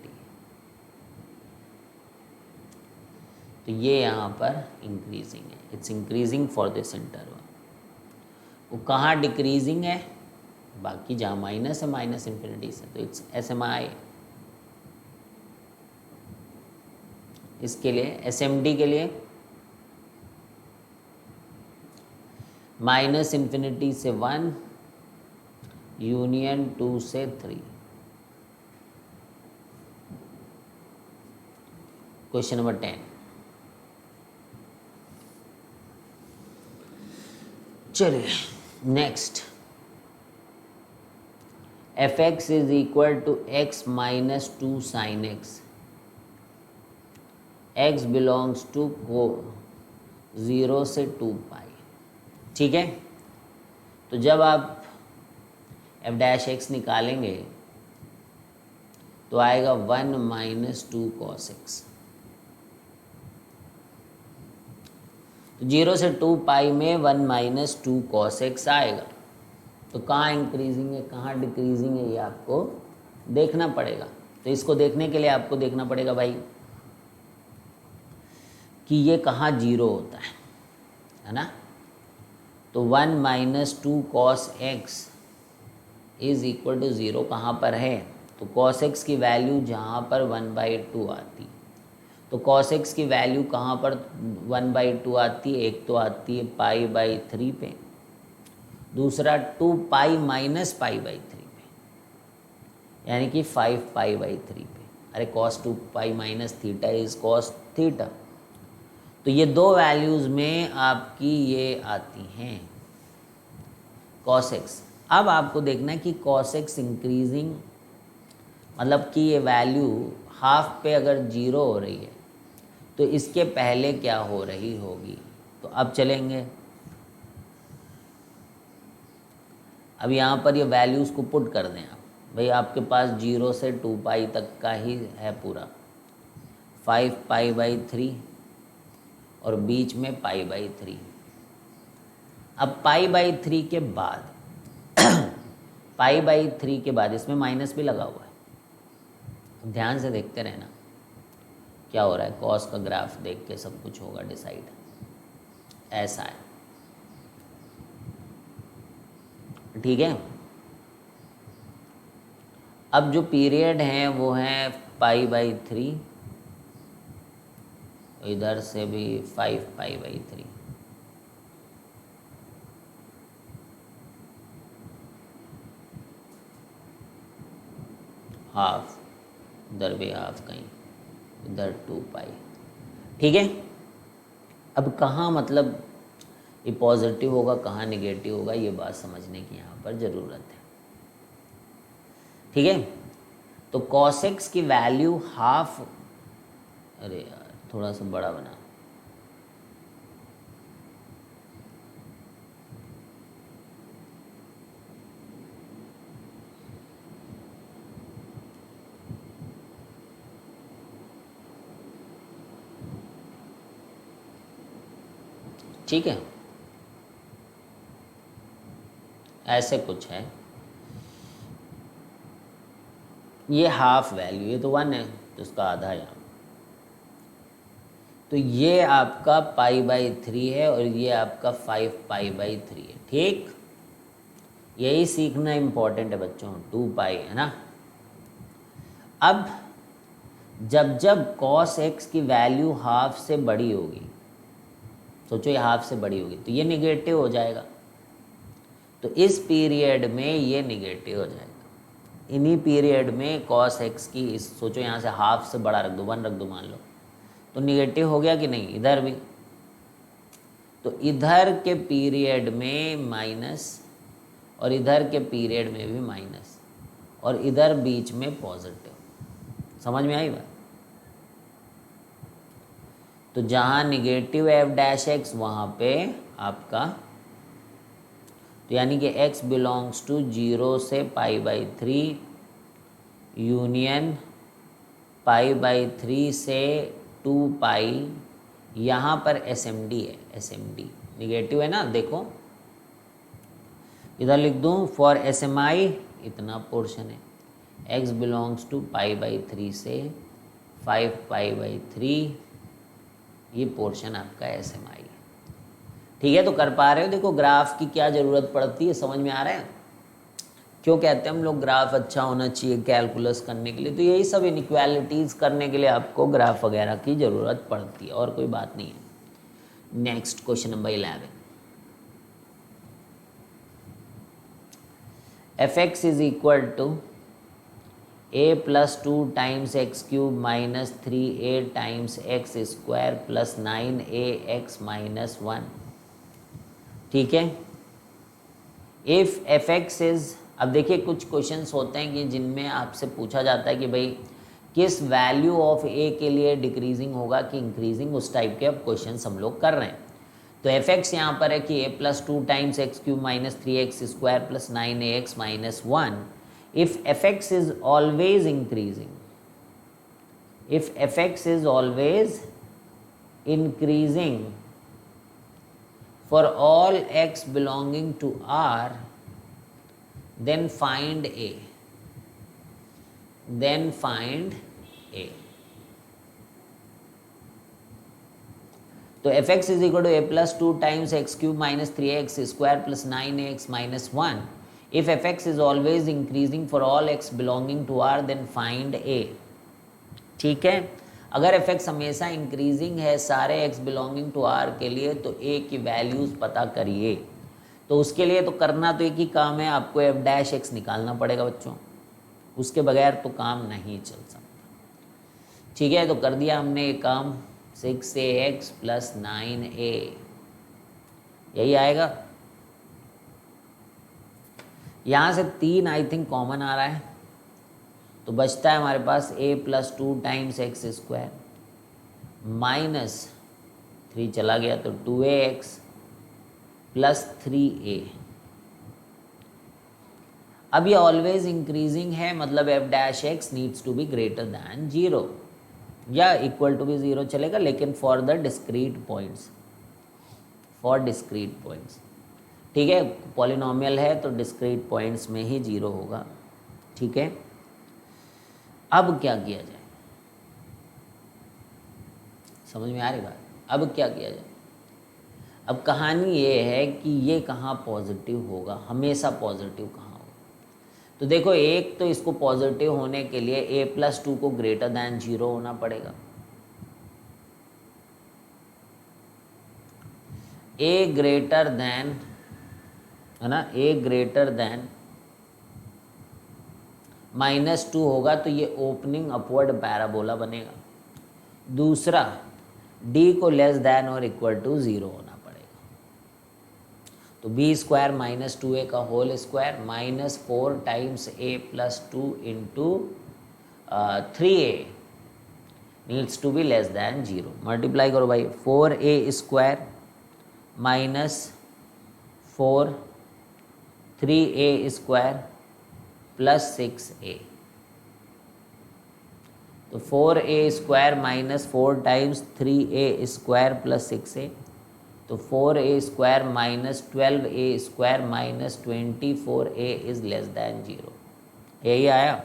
तो ये यहाँ पर इंक्रीजिंग है, it's increasing for this interval. वो कहाँ डिक्रीजिंग है, बाकी जहाँ माइनस है माइनस इन्फिनिटी से, तो इट्स SMI। इसके लिए SMD के लिए माइनस इन्फिनिटी से 1 यूनियन 2 से 3। क्वेश्चन नंबर 10, चलिए next. f(x) is equal to x minus 2 sin x x belongs to को 0 से 2 पाई। ठीक है, तो जब आप एफ डैश एक्स निकालेंगे तो आएगा 1 माइनस 2 कॉस एक्स। तो 0 से 2 पाई में 1 माइनस 2 कॉस एक्स आएगा। तो कहाँ इंक्रीजिंग है कहाँ डिक्रीजिंग है ये आपको देखना पड़ेगा। तो इसको देखने के लिए आपको देखना पड़ेगा भाई कि ये कहाँ 0 होता है ना। तो 1 minus 2 cos x is equal to 0 कहाँ पर है, तो कॉस एक्स की वैल्यू जहाँ पर 1/2 आती, तो कॉस एक्स की वैल्यू कहाँ पर 1/2 आती है, एक तो आती है π/3 पे, दूसरा 2 पाई माइनस π/3 पे, यानी कि 5 π/3 पे। अरे cos 2 pi minus theta is cos theta. तो ये दो वैल्यूज़ में आपकी ये आती हैं cos x। अब आपको देखना है कि cos x इंक्रीजिंग मतलब कि ये वैल्यू हाफ पे अगर 0 हो रही है तो इसके पहले क्या हो रही होगी। तो अब चलेंगे, अब यहाँ पर ये वैल्यूज़ को पुट कर दें आप। भाई आपके पास 0 से 2 पाई तक का ही है पूरा, 5 π/3 और बीच में π/3। अब π/3 के बाद π/3 के बाद इसमें माइनस भी लगा हुआ है। अब ध्यान से देखते रहना क्या हो रहा है, कॉस का ग्राफ देख के सब कुछ होगा डिसाइड। ऐसा है, ठीक है। अब जो पीरियड हैं वो हैं π/3, इधर से भी 5 π/3। हाफ, इधर भी हाफ, कहीं इधर 2 पाई। ठीक है, अब कहाँ मतलब ये पॉजिटिव होगा कहाँ निगेटिव होगा ये बात समझने की यहाँ पर ज़रूरत है। ठीक है, तो cos x की वैल्यू हाफ, अरे यार थोड़ा सा बड़ा बना, ठीक है, ऐसे कुछ है। ये हाफ वैल्यू, ये तो 1 है तो इसका आधा यहाँ, तो ये आपका π/3 है और ये आपका 5 π/3 है। ठीक, यही सीखना इम्पोर्टेंट है बच्चों, 2 पाई है ना। अब जब जब cos x की वैल्यू हाफ से बड़ी होगी, सोचो ये हाफ से बड़ी होगी तो ये निगेटिव हो जाएगा। तो इस पीरियड में ये निगेटिव हो जाएगा। इन्हीं पीरियड में cos x की इस, सोचो यहाँ से हाफ से बड़ा रख दो, 1 रख दो मान लो, तो निगेटिव हो गया कि नहीं, इधर भी। तो इधर के पीरियड में माइनस और इधर के पीरियड में भी माइनस और इधर बीच में पॉजिटिव। समझ में आई बात। तो जहाँ निगेटिव एफ डैश एक्स वहाँ पे आपका, तो यानी कि x बिलोंग्स टू 0 से π/3 यूनियन π/3 से 2 पाई, यहाँ पर SMD है, SMD निगेटिव है ना। देखो इधर लिख दूँ फॉर SMI इतना पोर्शन है, x बिलोंग्स टू π/3 से 5 π/3, ये पोर्शन आपका SMI है। ठीक है, तो कर पा रहे हो। देखो ग्राफ की क्या ज़रूरत पड़ती है, समझ में आ रहा है क्यों कहते हैं हम लोग ग्राफ अच्छा होना चाहिए कैलकुलस करने के लिए। तो यही सब इनइक्वालिटीज़ करने के लिए आपको ग्राफ वगैरह की ज़रूरत पड़ती है, और कोई बात नहीं है। Next question number 11, fx is equal to a + 2 times x³ minus 3a times x² plus 9ax minus 1। ठीक है, इफ़ fx इज़, अब देखिए कुछ क्वेश्चंस होते हैं कि जिनमें आपसे पूछा जाता है कि भाई किस वैल्यू ऑफ ए के लिए डिक्रीजिंग होगा कि इंक्रीजिंग, उस टाइप के अब क्वेश्चन हम लोग कर रहे हैं। तो एफ एक्स यहाँ पर है कि A plus 2 times X cube minus 3x square plus 9ax minus 1 if F x is always increasing, if fx is always increasing for all x belonging to R, then find a, then find a. तो F x is equal to A plus 2 times X cube minus 3x square plus 9ax minus 1 if F x is always increasing for all X belonging to R then find A. ठीक है, अगर F x हमेशा increasing है सारे x belonging to are के लिए तो ए की वैल्यूज़ पता करिए। तो उसके लिए तो करना तो एक ही काम है, आपको एफ डैश एक्स निकालना पड़ेगा बच्चों, उसके बगैर तो काम नहीं चल सकता। ठीक है, तो कर दिया हमने ये काम, 6ax प्लस 9a यही आएगा। यहाँ से 3 आई थिंक कॉमन आ रहा है, तो बचता है हमारे पास a plus 2 times x square minus 3 चला गया तो 2ax प्लस 3a। अब ये ऑलवेज इंक्रीजिंग है, मतलब f dash x needs to be greater than 0 या इक्वल टू बी 0 चलेगा, लेकिन for the discrete points, for discrete points. ठीक है, पॉलिनोमियल है तो डिस्क्रीट पॉइंट्स में ही 0 होगा। ठीक है, अब क्या किया जाए, समझ में आ रही बात? अब क्या किया जाए? अब कहानी ये है कि ये कहाँ पॉजिटिव होगा, हमेशा पॉजिटिव कहाँ होगा। तो देखो, एक तो इसको पॉजिटिव होने के लिए a प्लस 2 को ग्रेटर दैन 0 होना पड़ेगा। a ग्रेटर दैन, है ना, a ग्रेटर दैन -2 होगा तो ये ओपनिंग अपवर्ड पैराबोला बनेगा। दूसरा, d को लेस दैन और इक्वल टू 0 होना पड़ेगा। तो b स्क्वायर माइनस 2a का whole square minus 4 times a plus 2 into 3a needs to be less than 0। Multiply करो भाई, 4a square minus 4 3a square plus 6a। तो 4a square minus 4 times 3a square plus 6a, तो 4a square minus 12a square minus 24a is less than 0। यही आया।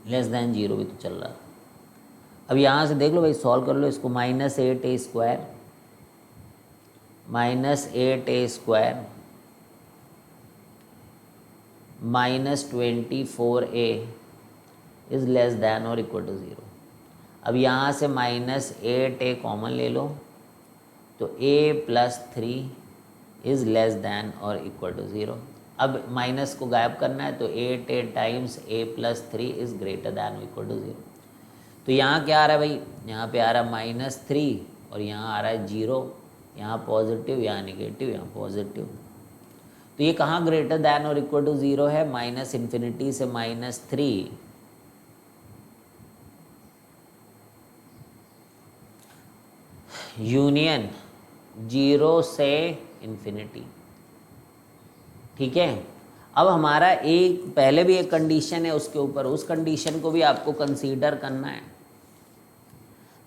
Less than 0 भी तो चल रहा। अब यहाँ से देख लो भाई, सॉल्व कर लो इसको। Minus 8a square minus 8a square minus 24a is less than और इक्वल टू 0। अब यहाँ से माइनस 8a कॉमन ले लो तो a plus 3 is less than और इक्वल टू 0। अब माइनस को गायब करना है तो 8a times a plus 3 is greater than और इक्वल टू 0। तो यहाँ क्या आ रहा है भाई, यहाँ पे आ रहा है -3 और यहाँ आ रहा है 0, यहाँ पॉजिटिव यहाँ निगेटिव यहाँ पॉजिटिव। तो ये कहाँ ग्रेटर दैन और इक्वल टू 0 है? माइनस इन्फिनिटी से -3 यूनियन 0 से इन्फिनिटी। ठीक है, अब हमारा एक पहले भी एक कंडीशन है उसके ऊपर, उस कंडीशन को भी आपको कंसीडर करना है,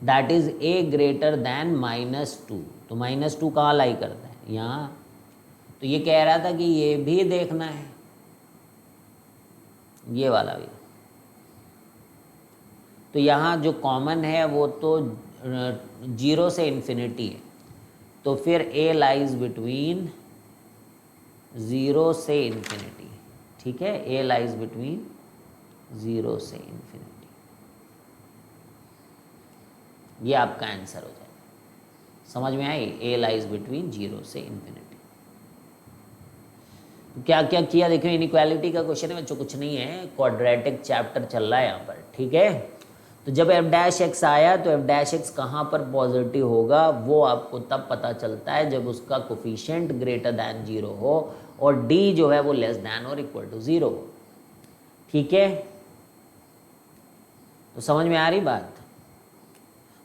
that is a greater then -2। तो -2 कहाँ लाई करता है? यहाँ। तो ये कह रहा था कि ये भी देखना है, ये वाला भी। तो यहाँ जो कॉमन है वो तो 0 से इन्फिनिटी है, तो फिर a लाइज बिटवीन 0 से इन्फिनिटी। ठीक है, a लाइज बिटवीन 0 से इन्फिनिटी। ये आपका आंसर हो जाएगा। समझ में आई? a लाइज बिटवीन 0 से इन्फिनिटी। क्या क्या किया देखिए, इनइक्वालिटी का क्वेश्चन है बच्चों, कुछ नहीं है, क्वाड्रेटिक चैप्टर चल रहा है यहाँ पर। ठीक है, तो जब एफ डैश एक्स आया तो एफ डैश एक्स कहाँ पर पॉजिटिव होगा वो आपको तब पता चलता है जब उसका कोफिशिएंट ग्रेटर दैन 0 हो और डी जो है वो लेस दैन और इक्वल टू 0 हो। ठीक है, तो समझ में आ रही बात।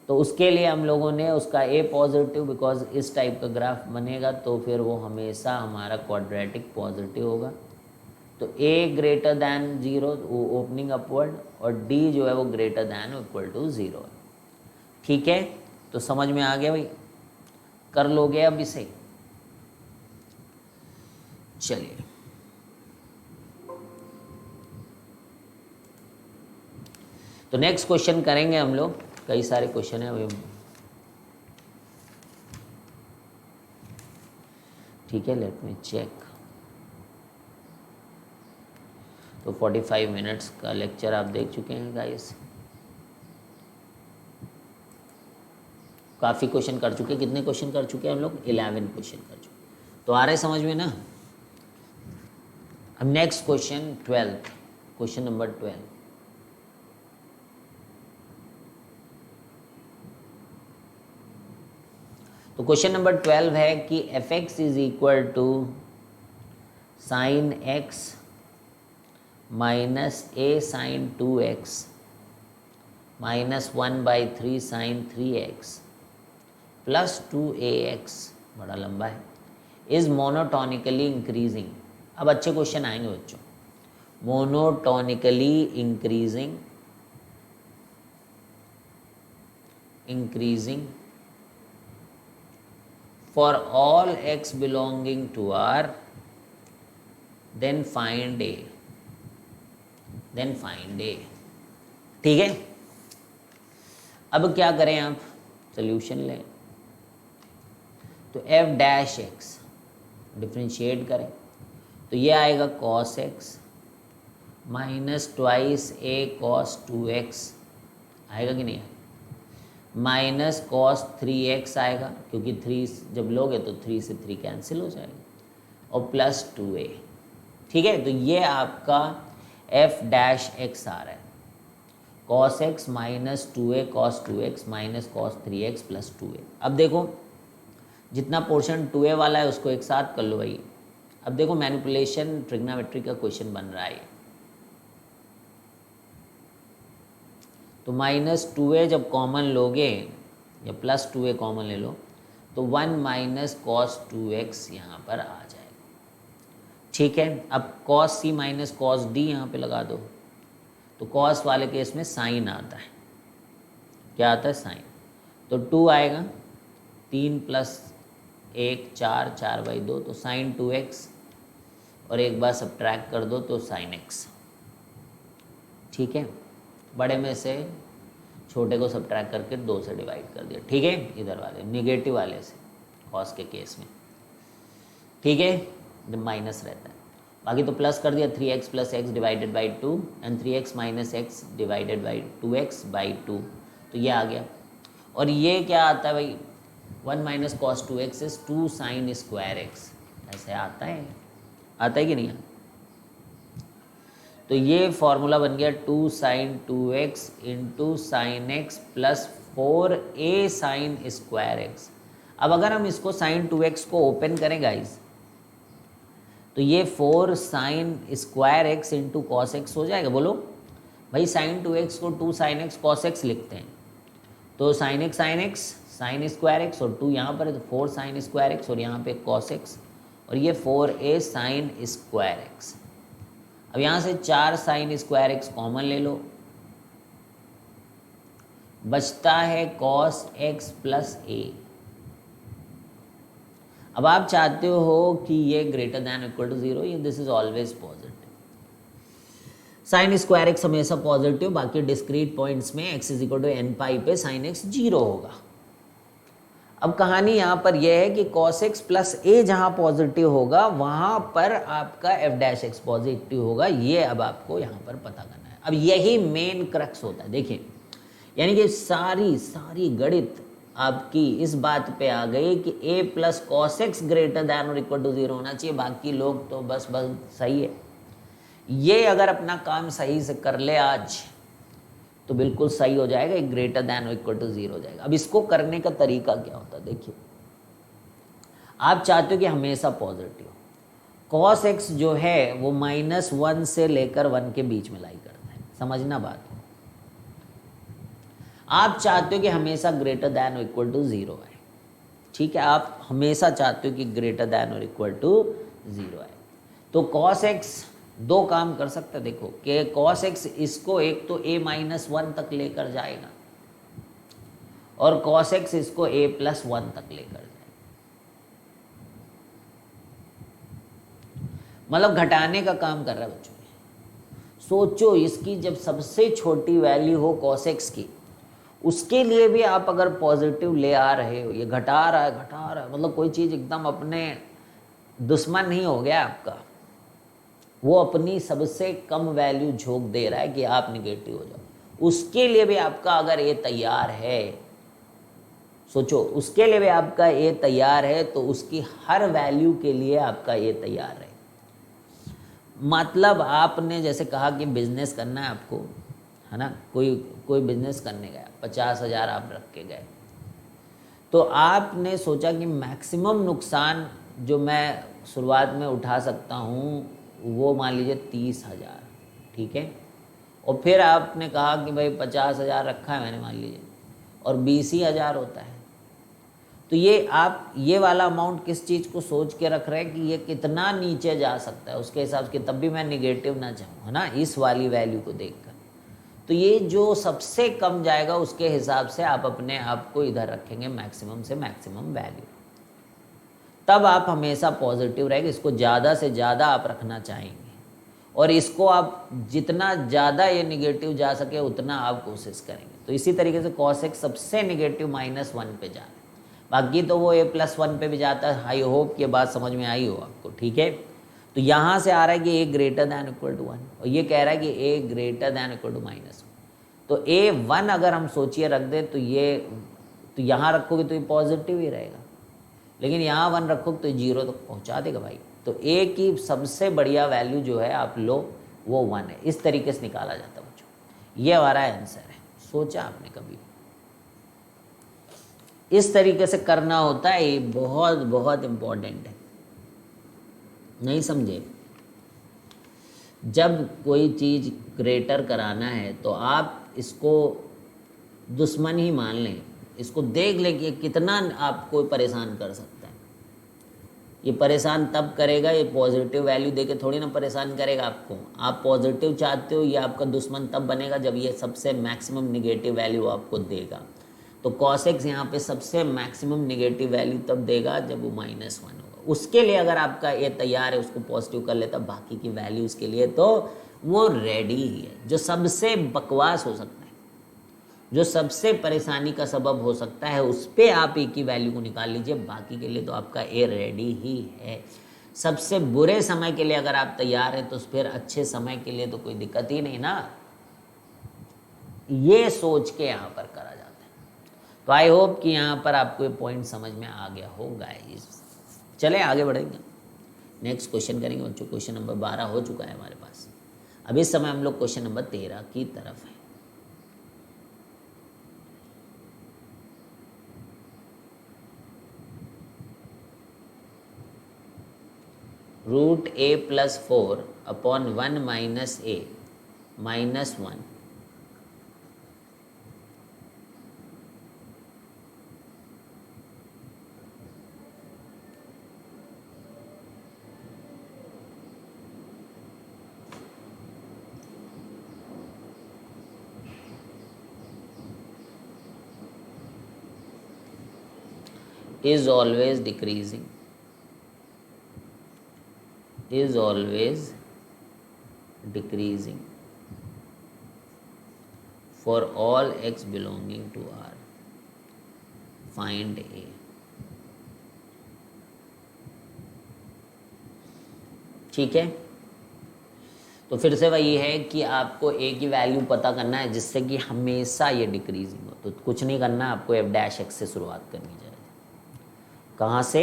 तो उसके लिए हम लोगों ने उसका ए पॉजिटिव, बिकॉज इस टाइप का ग्राफ बनेगा तो फिर वो हमेशा हमारा क्वाड्रेटिक पॉजिटिव होगा। तो ए ग्रेटर दैन 0 ओपनिंग अपवर्ड और डी जो है वो ग्रेटर दैन इक्वल टू 0 है। ठीक है, तो समझ में आ गया भाई, कर लोगे अब इसे। चलिए तो नेक्स्ट क्वेश्चन करेंगे हम लोग, कई सारे क्वेश्चन है अभी। ठीक है, लेट मी चेक। तो 45 मिनट्स का लेक्चर आप देख चुके हैं गाइस, काफ़ी क्वेश्चन कर चुके हैं। कितने क्वेश्चन कर चुके हैं हम लोग? 11 क्वेश्चन कर चुके। तो आ रहा है समझ में ना। अब नेक्स्ट क्वेश्चन 12, क्वेश्चन नंबर 12। तो क्वेश्चन नंबर 12 है कि f x is equal to sine x minus a sine 2x minus 1/3 sine 3x plus 2ax, बड़ा लंबा है, इज मोनोटोनिकली इंक्रीजिंग। अब अच्छे क्वेश्चन आएंगे बच्चों। Monotonically increasing for all x belonging to R, then find A। ठीक है, अब क्या करें आप, सोल्यूशन लें। तो f डैश एक्स डिफ्रेंशिएट करें तो ये आएगा cos x minus twice a cos 2x, आएगा कि नहीं? माइनस cos 3x आएगा, क्योंकि 3 जब लोगे तो 3 से 3 कैंसिल हो जाएगा, और प्लस 2a। ठीक है, तो ये आपका f डैश x आ रहा है, cos x minus 2a cos 2x minus cos 3x plus 2a। अब देखो जितना पोर्शन 2a वाला है उसको एक साथ कर लो भाई। अब देखो मैनिपुलेशन ट्रिग्नोमेट्री का क्वेश्चन बन रहा है। तो माइनस 2a जब कॉमन लोगे या प्लस 2a कॉमन ले लो तो 1 माइनस cos 2x यहाँ पर आ जाएगा। ठीक है, अब cos c minus cos d यहाँ पे लगा दो तो cos वाले केस में साइन आता है। क्या आता है? साइन। तो 2 आएगा, 3 प्लस 1 4, 4/2, तो साइन 2x, और एक बार सब्ट्रैक्ट कर दो तो साइन x। ठीक है, बड़े में से छोटे को सब्ट्रैक्ट करके 2 से डिवाइड कर दिया। ठीक है, इधर वाले निगेटिव वाले से कॉस के केस में। ठीक है, जब माइनस रहता है, बाकी तो प्लस कर दिया 3x plus x divided by 2 and 3x minus x divided by 2x by 2, तो ये आ गया। और ये क्या आता है भाई? 1 minus cos 2x is 2 sine square x, ऐसे आता है कि नहीं? तो ये फॉर्मूला बन गया 2 sine 2x into sine x plus 4a sine square x. अब अगर हम इसको साइन 2x को ओपन करें गाइज तो ये 4 sign square x into cos x हो जाएगा। बोलो भाई, साइन 2x को 2 साइन एक्स कॉस एक्स लिखते हैं, तो sine x sign square x और 2 यहाँ पर है तो 4 साइन स्क्वायर एक्स और यहाँ पे कॉस एक्स और ये 4a साइन स्क्वायर एक्स। अब यहाँ से 4 साइन स्क्वायर एक्स कॉमन ले लो, बचता है cos x प्लस a। अब आप चाहते हो कि ये ग्रेटर दैन इक्वल टू 0, ये this is always positive. Sine square x हमेशा पॉजिटिव, बाकी डिस्क्रीट पॉइंट्स में x is equal to n pi पे साइन x 0 होगा। अब कहानी यहाँ पर यह है कि cos x प्लस a जहाँ पॉजिटिव होगा वहाँ पर आपका f डैश x पॉजिटिव होगा। ये अब आपको यहाँ पर पता करना है। अब यही मेन क्रक्स होता है। देखिए, यानी कि सारी गणित आपकी इस बात पे आ गई कि a plus cos x greater than और इक्वल टू 0 होना चाहिए। बाकी लोग तो बस सही है। ये अगर अपना काम सही से कर ले आज तो बिल्कुल सही हो जाएगा, एक ग्रेटर दैन और इक्वल टू 0 हो जाएगा। अब इसको करने का तरीका क्या होता है, देखिए आप चाहते हो कि हमेशा पॉजिटिव, cos x जो है वो -1 से लेकर 1 के बीच में लाई करता है, समझना बात। आप चाहते हो कि हमेशा ग्रेटर दैन और इक्वल टू 0 आए, ठीक है, आप हमेशा चाहते हो कि ग्रेटर दैन और इक्वल टू 0 आए। तो cos x दो काम कर सकते हैं, देखो कि cos x इसको एक तो a-1 तक लेकर जाएगा और cos x इसको a+1 तक लेकर जाएगा, मतलब घटाने का काम कर रहा है बच्चों। सोचो इसकी जब सबसे छोटी वैल्यू हो cos x की, उसके लिए भी आप अगर पॉजिटिव ले आ रहे हो, ये घटा रहा है, मतलब कोई चीज़ एकदम अपने दुश्मन नहीं हो गया आपका, वो अपनी सबसे कम वैल्यू झोंक दे रहा है कि आप निगेटिव हो जाओ, उसके लिए भी आपका अगर ये तैयार है, सोचो उसके लिए भी आपका ये तैयार है, तो उसकी हर वैल्यू के लिए आपका ये तैयार है। मतलब आपने जैसे कहा कि बिजनेस करना है आपको, है ना, कोई बिजनेस करने गया, 50,000 आप रख के गए, तो आपने सोचा कि मैक्सिमम नुकसान जो मैं शुरुआत में उठा सकता हूँ वो मान लीजिए 30,000, ठीक है, और फिर आपने कहा कि भाई 50,000 रखा है मैंने मान लीजिए और 20,000 होता है, तो ये आप ये वाला अमाउंट किस चीज़ को सोच के रख रहे हैं कि ये कितना नीचे जा सकता है, उसके हिसाब से, तब भी मैं निगेटिव ना जाऊँ, है ना, इस वाली वैल्यू को देखकर। तो ये जो सबसे कम जाएगा उसके हिसाब से आप अपने आप को इधर रखेंगे मैक्सिमम से मैक्सिमम वैल्यू, तब आप हमेशा पॉजिटिव रहेंगे। इसको ज़्यादा से ज़्यादा आप रखना चाहेंगे और इसको आप जितना ज़्यादा ये निगेटिव जा सके उतना आप कोशिश करेंगे। तो इसी तरीके से cos x सबसे निगेटिव -1 पे जा रहा है, बाकी तो वो a+1 पे भी जाता है। आई होप ये बात समझ में आई हो आपको, ठीक है। तो यहाँ से आ रहा है कि a greater than equal to 1 और ये कह रहा है कि a greater than equal to -1, तो a1 अगर हम सोचिए रख दें तो ये, तो यहाँ रखोगे तो ये पॉजिटिव ही रहेगा, लेकिन यहाँ 1 रखोगे तो 0 तक पहुँचा देगा भाई। तो a की सबसे बढ़िया वैल्यू जो है आप लो वो 1 है, इस तरीके से निकाला जाता है बच्चों, ये हमारा आंसर है। सोचा आपने कभी इस तरीके से करना होता है, ये बहुत बहुत इम्पोर्टेंट है, नहीं समझे। जब कोई चीज़ ग्रेटर कराना है तो आप इसको दुश्मन ही मान लें, इसको देख लें कि कितना आपको परेशान कर सकता है। ये परेशान तब करेगा, ये पॉजिटिव वैल्यू देके थोड़ी ना परेशान करेगा आपको। आप पॉजिटिव चाहते हो, ये आपका दुश्मन तब बनेगा जब ये सबसे मैक्सिमम निगेटिव वैल्यू आपको देगा। तो cos x यहाँ पे सबसे मैक्सिमम निगेटिव वैल्यू तब देगा जब वो -1 होगा। उसके लिए अगर आपका ये तैयार है, उसको पॉजिटिव कर लेता, बाकी की वैल्यूज़ के लिए तो वो रेडी ही है। जो सबसे बकवास हो सकता है, जो सबसे परेशानी का सबब हो सकता है, उस पर आप ए की वैल्यू को निकाल लीजिए, बाकी के लिए तो आपका ए रेडी ही है। सबसे बुरे समय के लिए अगर आप तैयार हैं तो फिर अच्छे समय के लिए तो कोई दिक्कत ही नहीं ना, ये सोच के यहाँ पर करा जाता है। तो आई होप कि यहाँ पर आपको ये पॉइंट समझ में आ गया होगा। चले आगे बढ़ेंगे, नेक्स्ट क्वेश्चन करेंगे बच्चों। क्वेश्चन नंबर 12 हो चुका है हमारे पास, अब इस समय हम लोग क्वेश्चन नंबर 13 की तरफ है। √a+4 upon 1 - a -1 is always decreasing, is always decreasing for all x belonging to R. Find a. ठीक है, तो फिर से वही है कि आपको a की वैल्यू पता करना है जिससे कि हमेशा ये डिक्रीजिंग हो। तो कुछ नहीं करना, आपको f' से शुरुआत करनी चाहिए। कहाँ से?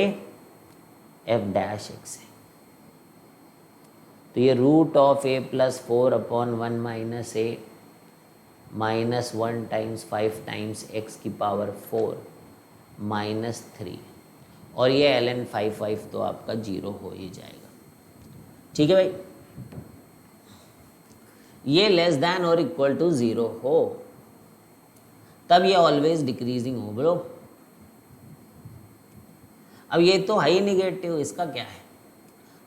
f' से। तो ये √a+4 upon 1 - a -1 times 5 times x की पावर 4 -3, और ये ln 5 तो आपका 0 हो ही जाएगा। ठीक है भाई, ये लेस देन और इक्वल टू 0 हो तब ये ऑलवेज डिक्रीजिंग हो ब्रो। अब ये तो हाई निगेटिव, इसका क्या है,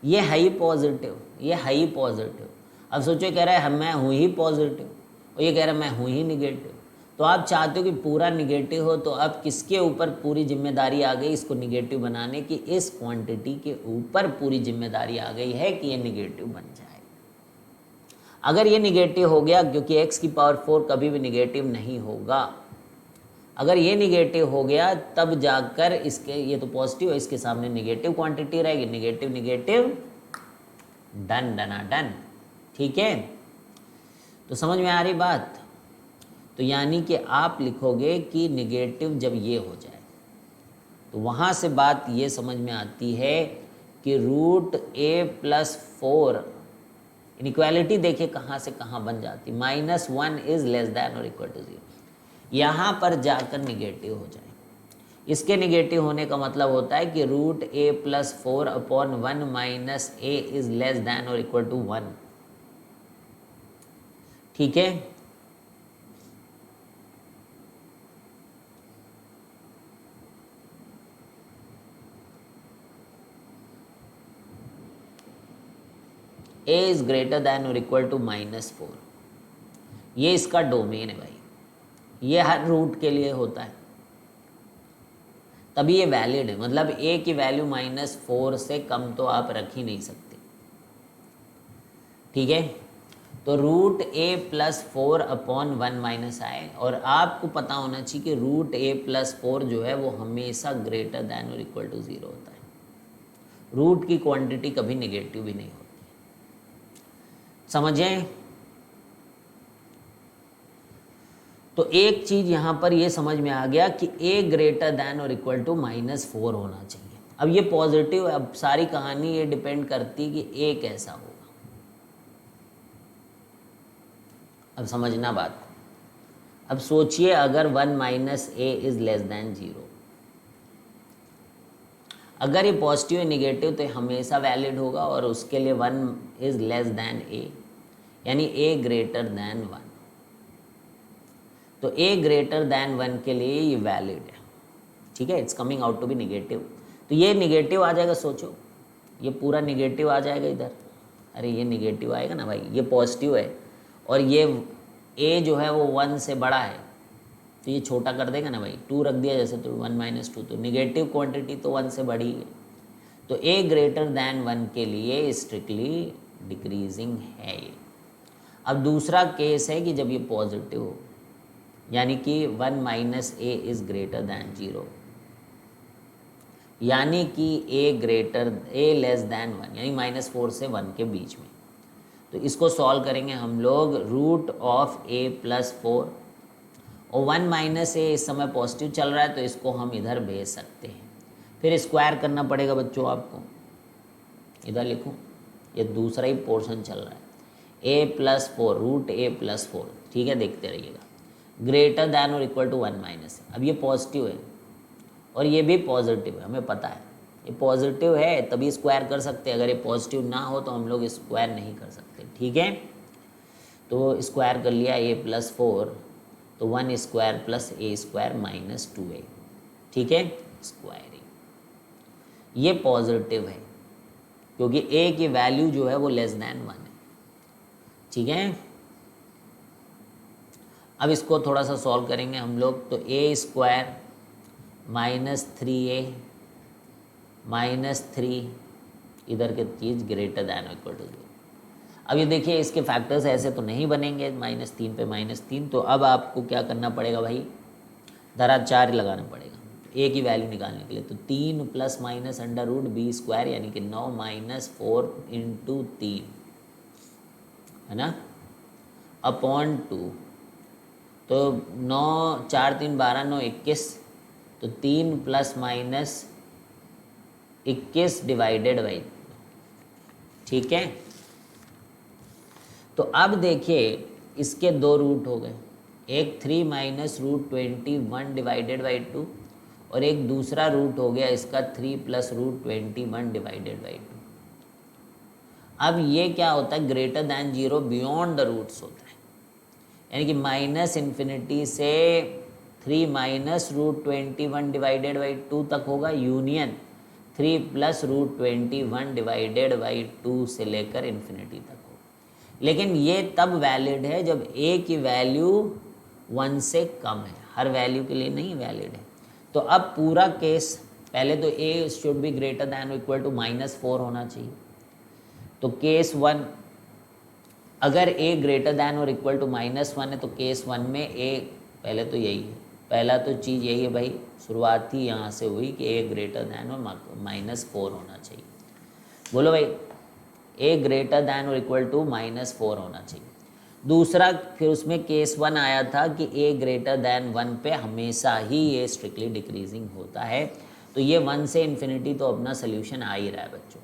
ये हाई पॉजिटिव, ये हाई पॉजिटिव। अब सोचो कह रहा है मैं हूँ ही पॉजिटिव और ये कह रहा है मैं हूँ ही निगेटिव, तो आप चाहते हो कि पूरा निगेटिव हो, तो अब किसके ऊपर पूरी जिम्मेदारी आ गई इसको निगेटिव बनाने की, इस क्वांटिटी के ऊपर पूरी जिम्मेदारी आ गई है कि ये निगेटिव बन जाए। अगर ये निगेटिव हो गया, क्योंकि x की पावर 4 कभी भी निगेटिव नहीं होगा, अगर ये निगेटिव हो गया तब जाकर इसके, ये तो पॉजिटिव है, इसके सामने निगेटिव क्वांटिटी रहेगी, निगेटिव निगेटिव डन डना डन। ठीक है, तो समझ में आ रही बात। तो यानी कि आप लिखोगे कि निगेटिव जब ये हो जाए तो वहाँ से बात ये समझ में आती है कि √a+4, इनइक्वालिटी देखिए कहाँ से कहाँ बन जाती, -1 इज लेस दैन और इक्वल टू 0, यहाँ पर जाकर निगेटिव हो जाए। इसके निगेटिव होने का मतलब होता है कि √a+4/1 - a is less than और इक्वल टू 1। ठीक है, a इज ग्रेटर दैन और इक्वल टू -4, ये इसका डोमेन है भाई, ये हर रूट के लिए होता है, तभी ये वैलिड है। मतलब a की वैल्यू -4 से कम तो आप रख ही नहीं सकते। ठीक है, तो √a+4/1 - i, और आपको पता होना चाहिए कि √a+4 जो है वो हमेशा ग्रेटर दैन और इक्वल टू 0 होता है। रूट की क्वांटिटी कभी नेगेटिव भी नहीं होती, समझें। तो एक चीज यहां पर ये समझ में आ गया कि a ग्रेटर दैन और इक्वल टू -4 होना चाहिए। अब ये पॉजिटिव है, अब सारी कहानी ये डिपेंड करती है कि a कैसा होगा। अब समझना बात, अब सोचिए अगर 1 - a इज लेस दैन 0, अगर ये पॉजिटिव है निगेटिव तो हमेशा वैलिड होगा, और उसके लिए 1 इज लेस दैन a, यानी a ग्रेटर दैन 1, तो a ग्रेटर दैन 1 के लिए ये वैलिड है। ठीक है, it's coming out to be negative, तो ये निगेटिव आ जाएगा। सोचो ये पूरा निगेटिव आ जाएगा इधर, अरे ये निगेटिव आएगा ना भाई, ये पॉजिटिव है और ये a जो है वो 1 से बड़ा है, तो ये छोटा कर देगा ना भाई, 2 रख दिया जैसे, तो 1 - 2, तो निगेटिव क्वांटिटी तो 1 से बड़ी है, तो a ग्रेटर दैन 1 के लिए स्ट्रिक्टली डिक्रीजिंग है ये। अब दूसरा केस है कि जब ये पॉजिटिव हो, यानी कि 1 - a इज ग्रेटर दैन 0, यानी कि a लेस दैन 1, यानी -4 से 1 के बीच में। तो इसको सॉल्व करेंगे हम लोग, √a+4, और 1 - a इस समय पॉजिटिव चल रहा है तो इसको हम इधर भेज सकते हैं। फिर स्क्वायर करना पड़ेगा बच्चों आपको, इधर लिखूं, ये दूसरा ही पोर्शन चल रहा है, a+4, √a+4। ठीक है, देखते रहिएगा, ग्रेटर दैन और इक्वल टू 1 - a। अब ये पॉजिटिव है और ये भी पॉजिटिव है, हमें पता है ये पॉजिटिव है तभी स्क्वायर कर सकते हैं, अगर ये पॉजिटिव ना हो तो हम लोग स्क्वायर नहीं कर सकते। ठीक है, तो स्क्वायर कर लिया a+4, तो 1 square plus a square -2a। ठीक है, स्क्वायरिंग, ये पॉजिटिव है क्योंकि a की वैल्यू जो है वो लेस दैन 1 है। ठीक है, अब इसको थोड़ा सा सॉल्व करेंगे हम लोग, तो a स्क्वायर -3a -3, इधर के चीज़ ग्रेटर दैन इक्वल टू 0। अब ये देखिए इसके फैक्टर्स ऐसे तो नहीं बनेंगे, -3 पे -3, तो अब आपको क्या करना पड़ेगा भाई, धरा 4 लगाना पड़ेगा a की वैल्यू निकालने के लिए। तो 3 + -√b², यानी कि 9 - 4 × 3 है ना, अपॉन 2, तो 9 4 3 12 9 21, तो 3 ± 21 डिवाइडेड बाई। ठीक है, तो अब देखिए इसके 2 रूट हो गए, एक 3 माइनस रूट 21 डिवाइडेड बाई 2 और एक दूसरा रूट हो गया इसका 3 प्लस रूट 21 डिवाइडेड बाई 2। अब ये क्या होता है, greater than 0 beyond the roots होता है, यानी कि माइनस इन्फिनिटी से 3 माइनस रूट 21 डिवाइडेड बाई 2 तक होगा, union 3 plus root 21 divided by 2 से लेकर इन्फिनिटी तक होगा। लेकिन ये तब वैलिड है जब a की वैल्यू 1 से कम है, हर वैल्यू के लिए नहीं वैलिड है। तो अब पूरा केस, पहले तो a should be greater than equal to -4 होना चाहिए। तो केस 1, अगर a ग्रेटर दैन और इक्वल टू -1 है तो केस 1 में a, पहले तो यही है, पहला तो चीज़ यही है भाई, शुरुआत ही यहाँ से हुई कि a ग्रेटर दैन और -4 होना चाहिए। बोलो भाई, a ग्रेटर दैन और इक्वल टू -4 होना चाहिए। दूसरा फिर उसमें केस 1 आया था कि a ग्रेटर दैन 1 पे हमेशा ही ये स्ट्रिक्टली डिक्रीजिंग होता है। तो ये 1 से इन्फिनिटी तो अपना सोल्यूशन आ ही रहा है बच्चों,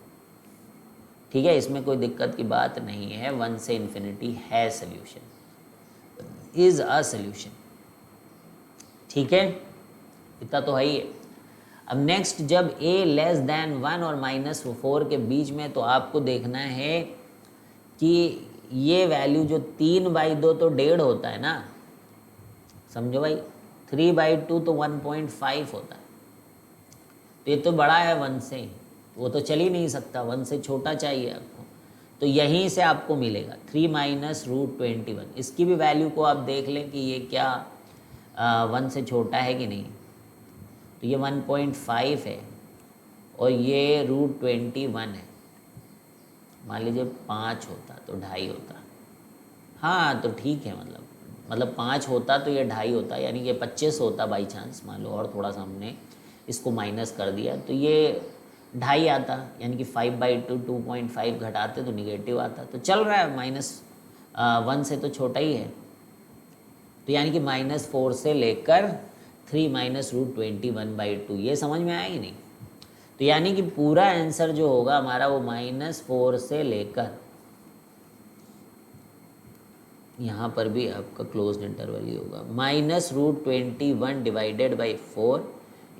ठीक है, इसमें कोई दिक्कत की बात नहीं है। 1 से इन्फिनिटी है सोल्यूशन, इज अ सोल्यूशन, ठीक है, इतना तो है ही है। अब नेक्स्ट, जब a लेस दैन 1 और -4 के बीच में, तो आपको देखना है कि ये वैल्यू जो 3/2 तो 1.5 होता है ना, समझो भाई, 3/2 तो 1.5 होता है। तो ये तो बड़ा है 1 से, वो तो चल ही नहीं सकता, 1 से छोटा चाहिए आपको। तो यहीं से आपको मिलेगा 3 माइनस रूट 21। इसकी भी वैल्यू को आप देख लें कि ये क्या 1 से छोटा है कि नहीं। तो ये 1.5 है और ये रूट 21 है। मान लीजिए 5 होता तो 2.5 होता, हाँ तो ठीक है, मतलब 5 होता तो ये 2.5 होता, यानी कि 25 होता बाई चांस, मान लो, और थोड़ा सा हमने इसको माइनस कर दिया तो ये 2.5 आता, यानी कि 5/2 2.5 घटाते तो निगेटिव आता। तो चल रहा है, -1 से तो छोटा ही है। तो यानी कि -4 से लेकर 3 माइनस रूट 21/2, ये समझ में आया कि नहीं। तो यानी कि पूरा आंसर जो होगा हमारा वो -4 से लेकर, यहाँ पर भी आपका क्लोज्ड इंटरवल ही होगा, -√21 डिवाइडेड बाई 4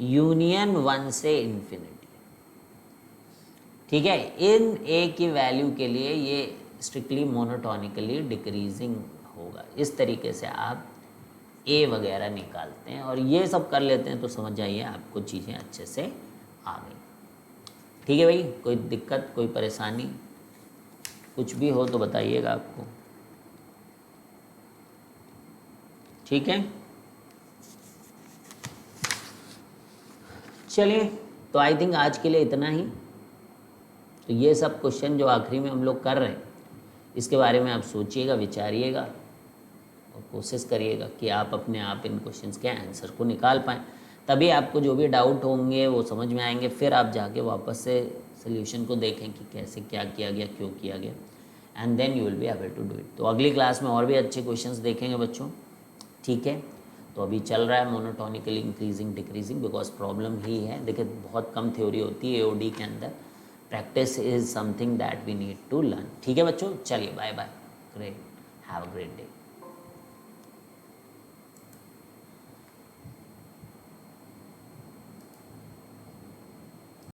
यूनियन 1 से इन्फिनिटी, ठीक है। इन a की वैल्यू के लिए ये स्ट्रिक्टली मोनोटोनिकली डिक्रीजिंग होगा। इस तरीके से आप a वगैरह निकालते हैं और ये सब कर लेते हैं तो समझ जाइए आपको चीज़ें अच्छे से आ गई, ठीक है भाई। कोई दिक्कत, कोई परेशानी, कुछ भी हो तो बताइएगा आपको, ठीक है। चलिए, तो आई थिंक आज के लिए इतना ही। तो ये सब क्वेश्चन जो आखिरी में हम लोग कर रहे हैं, इसके बारे में आप सोचिएगा, विचारिएगा और कोशिश करिएगा कि आप अपने आप इन क्वेश्चंस के आंसर को निकाल पाएँ। तभी आपको जो भी डाउट होंगे वो समझ में आएंगे, फिर आप जाके वापस से सोल्यूशन को देखें कि कैसे क्या किया गया, क्यों किया गया, and then you will be able to do it. तो अगली क्लास में और भी अच्छे क्वेश्चंस देखेंगे बच्चों, ठीक है। तो अभी चल रहा है monotonically increasing decreasing, because problem ही है। देखिए, बहुत कम थ्योरी होती है AOD के अंदर, practice is something that we need to learn, ठीक है बच्चों। चलिए, bye bye, great, have a great day.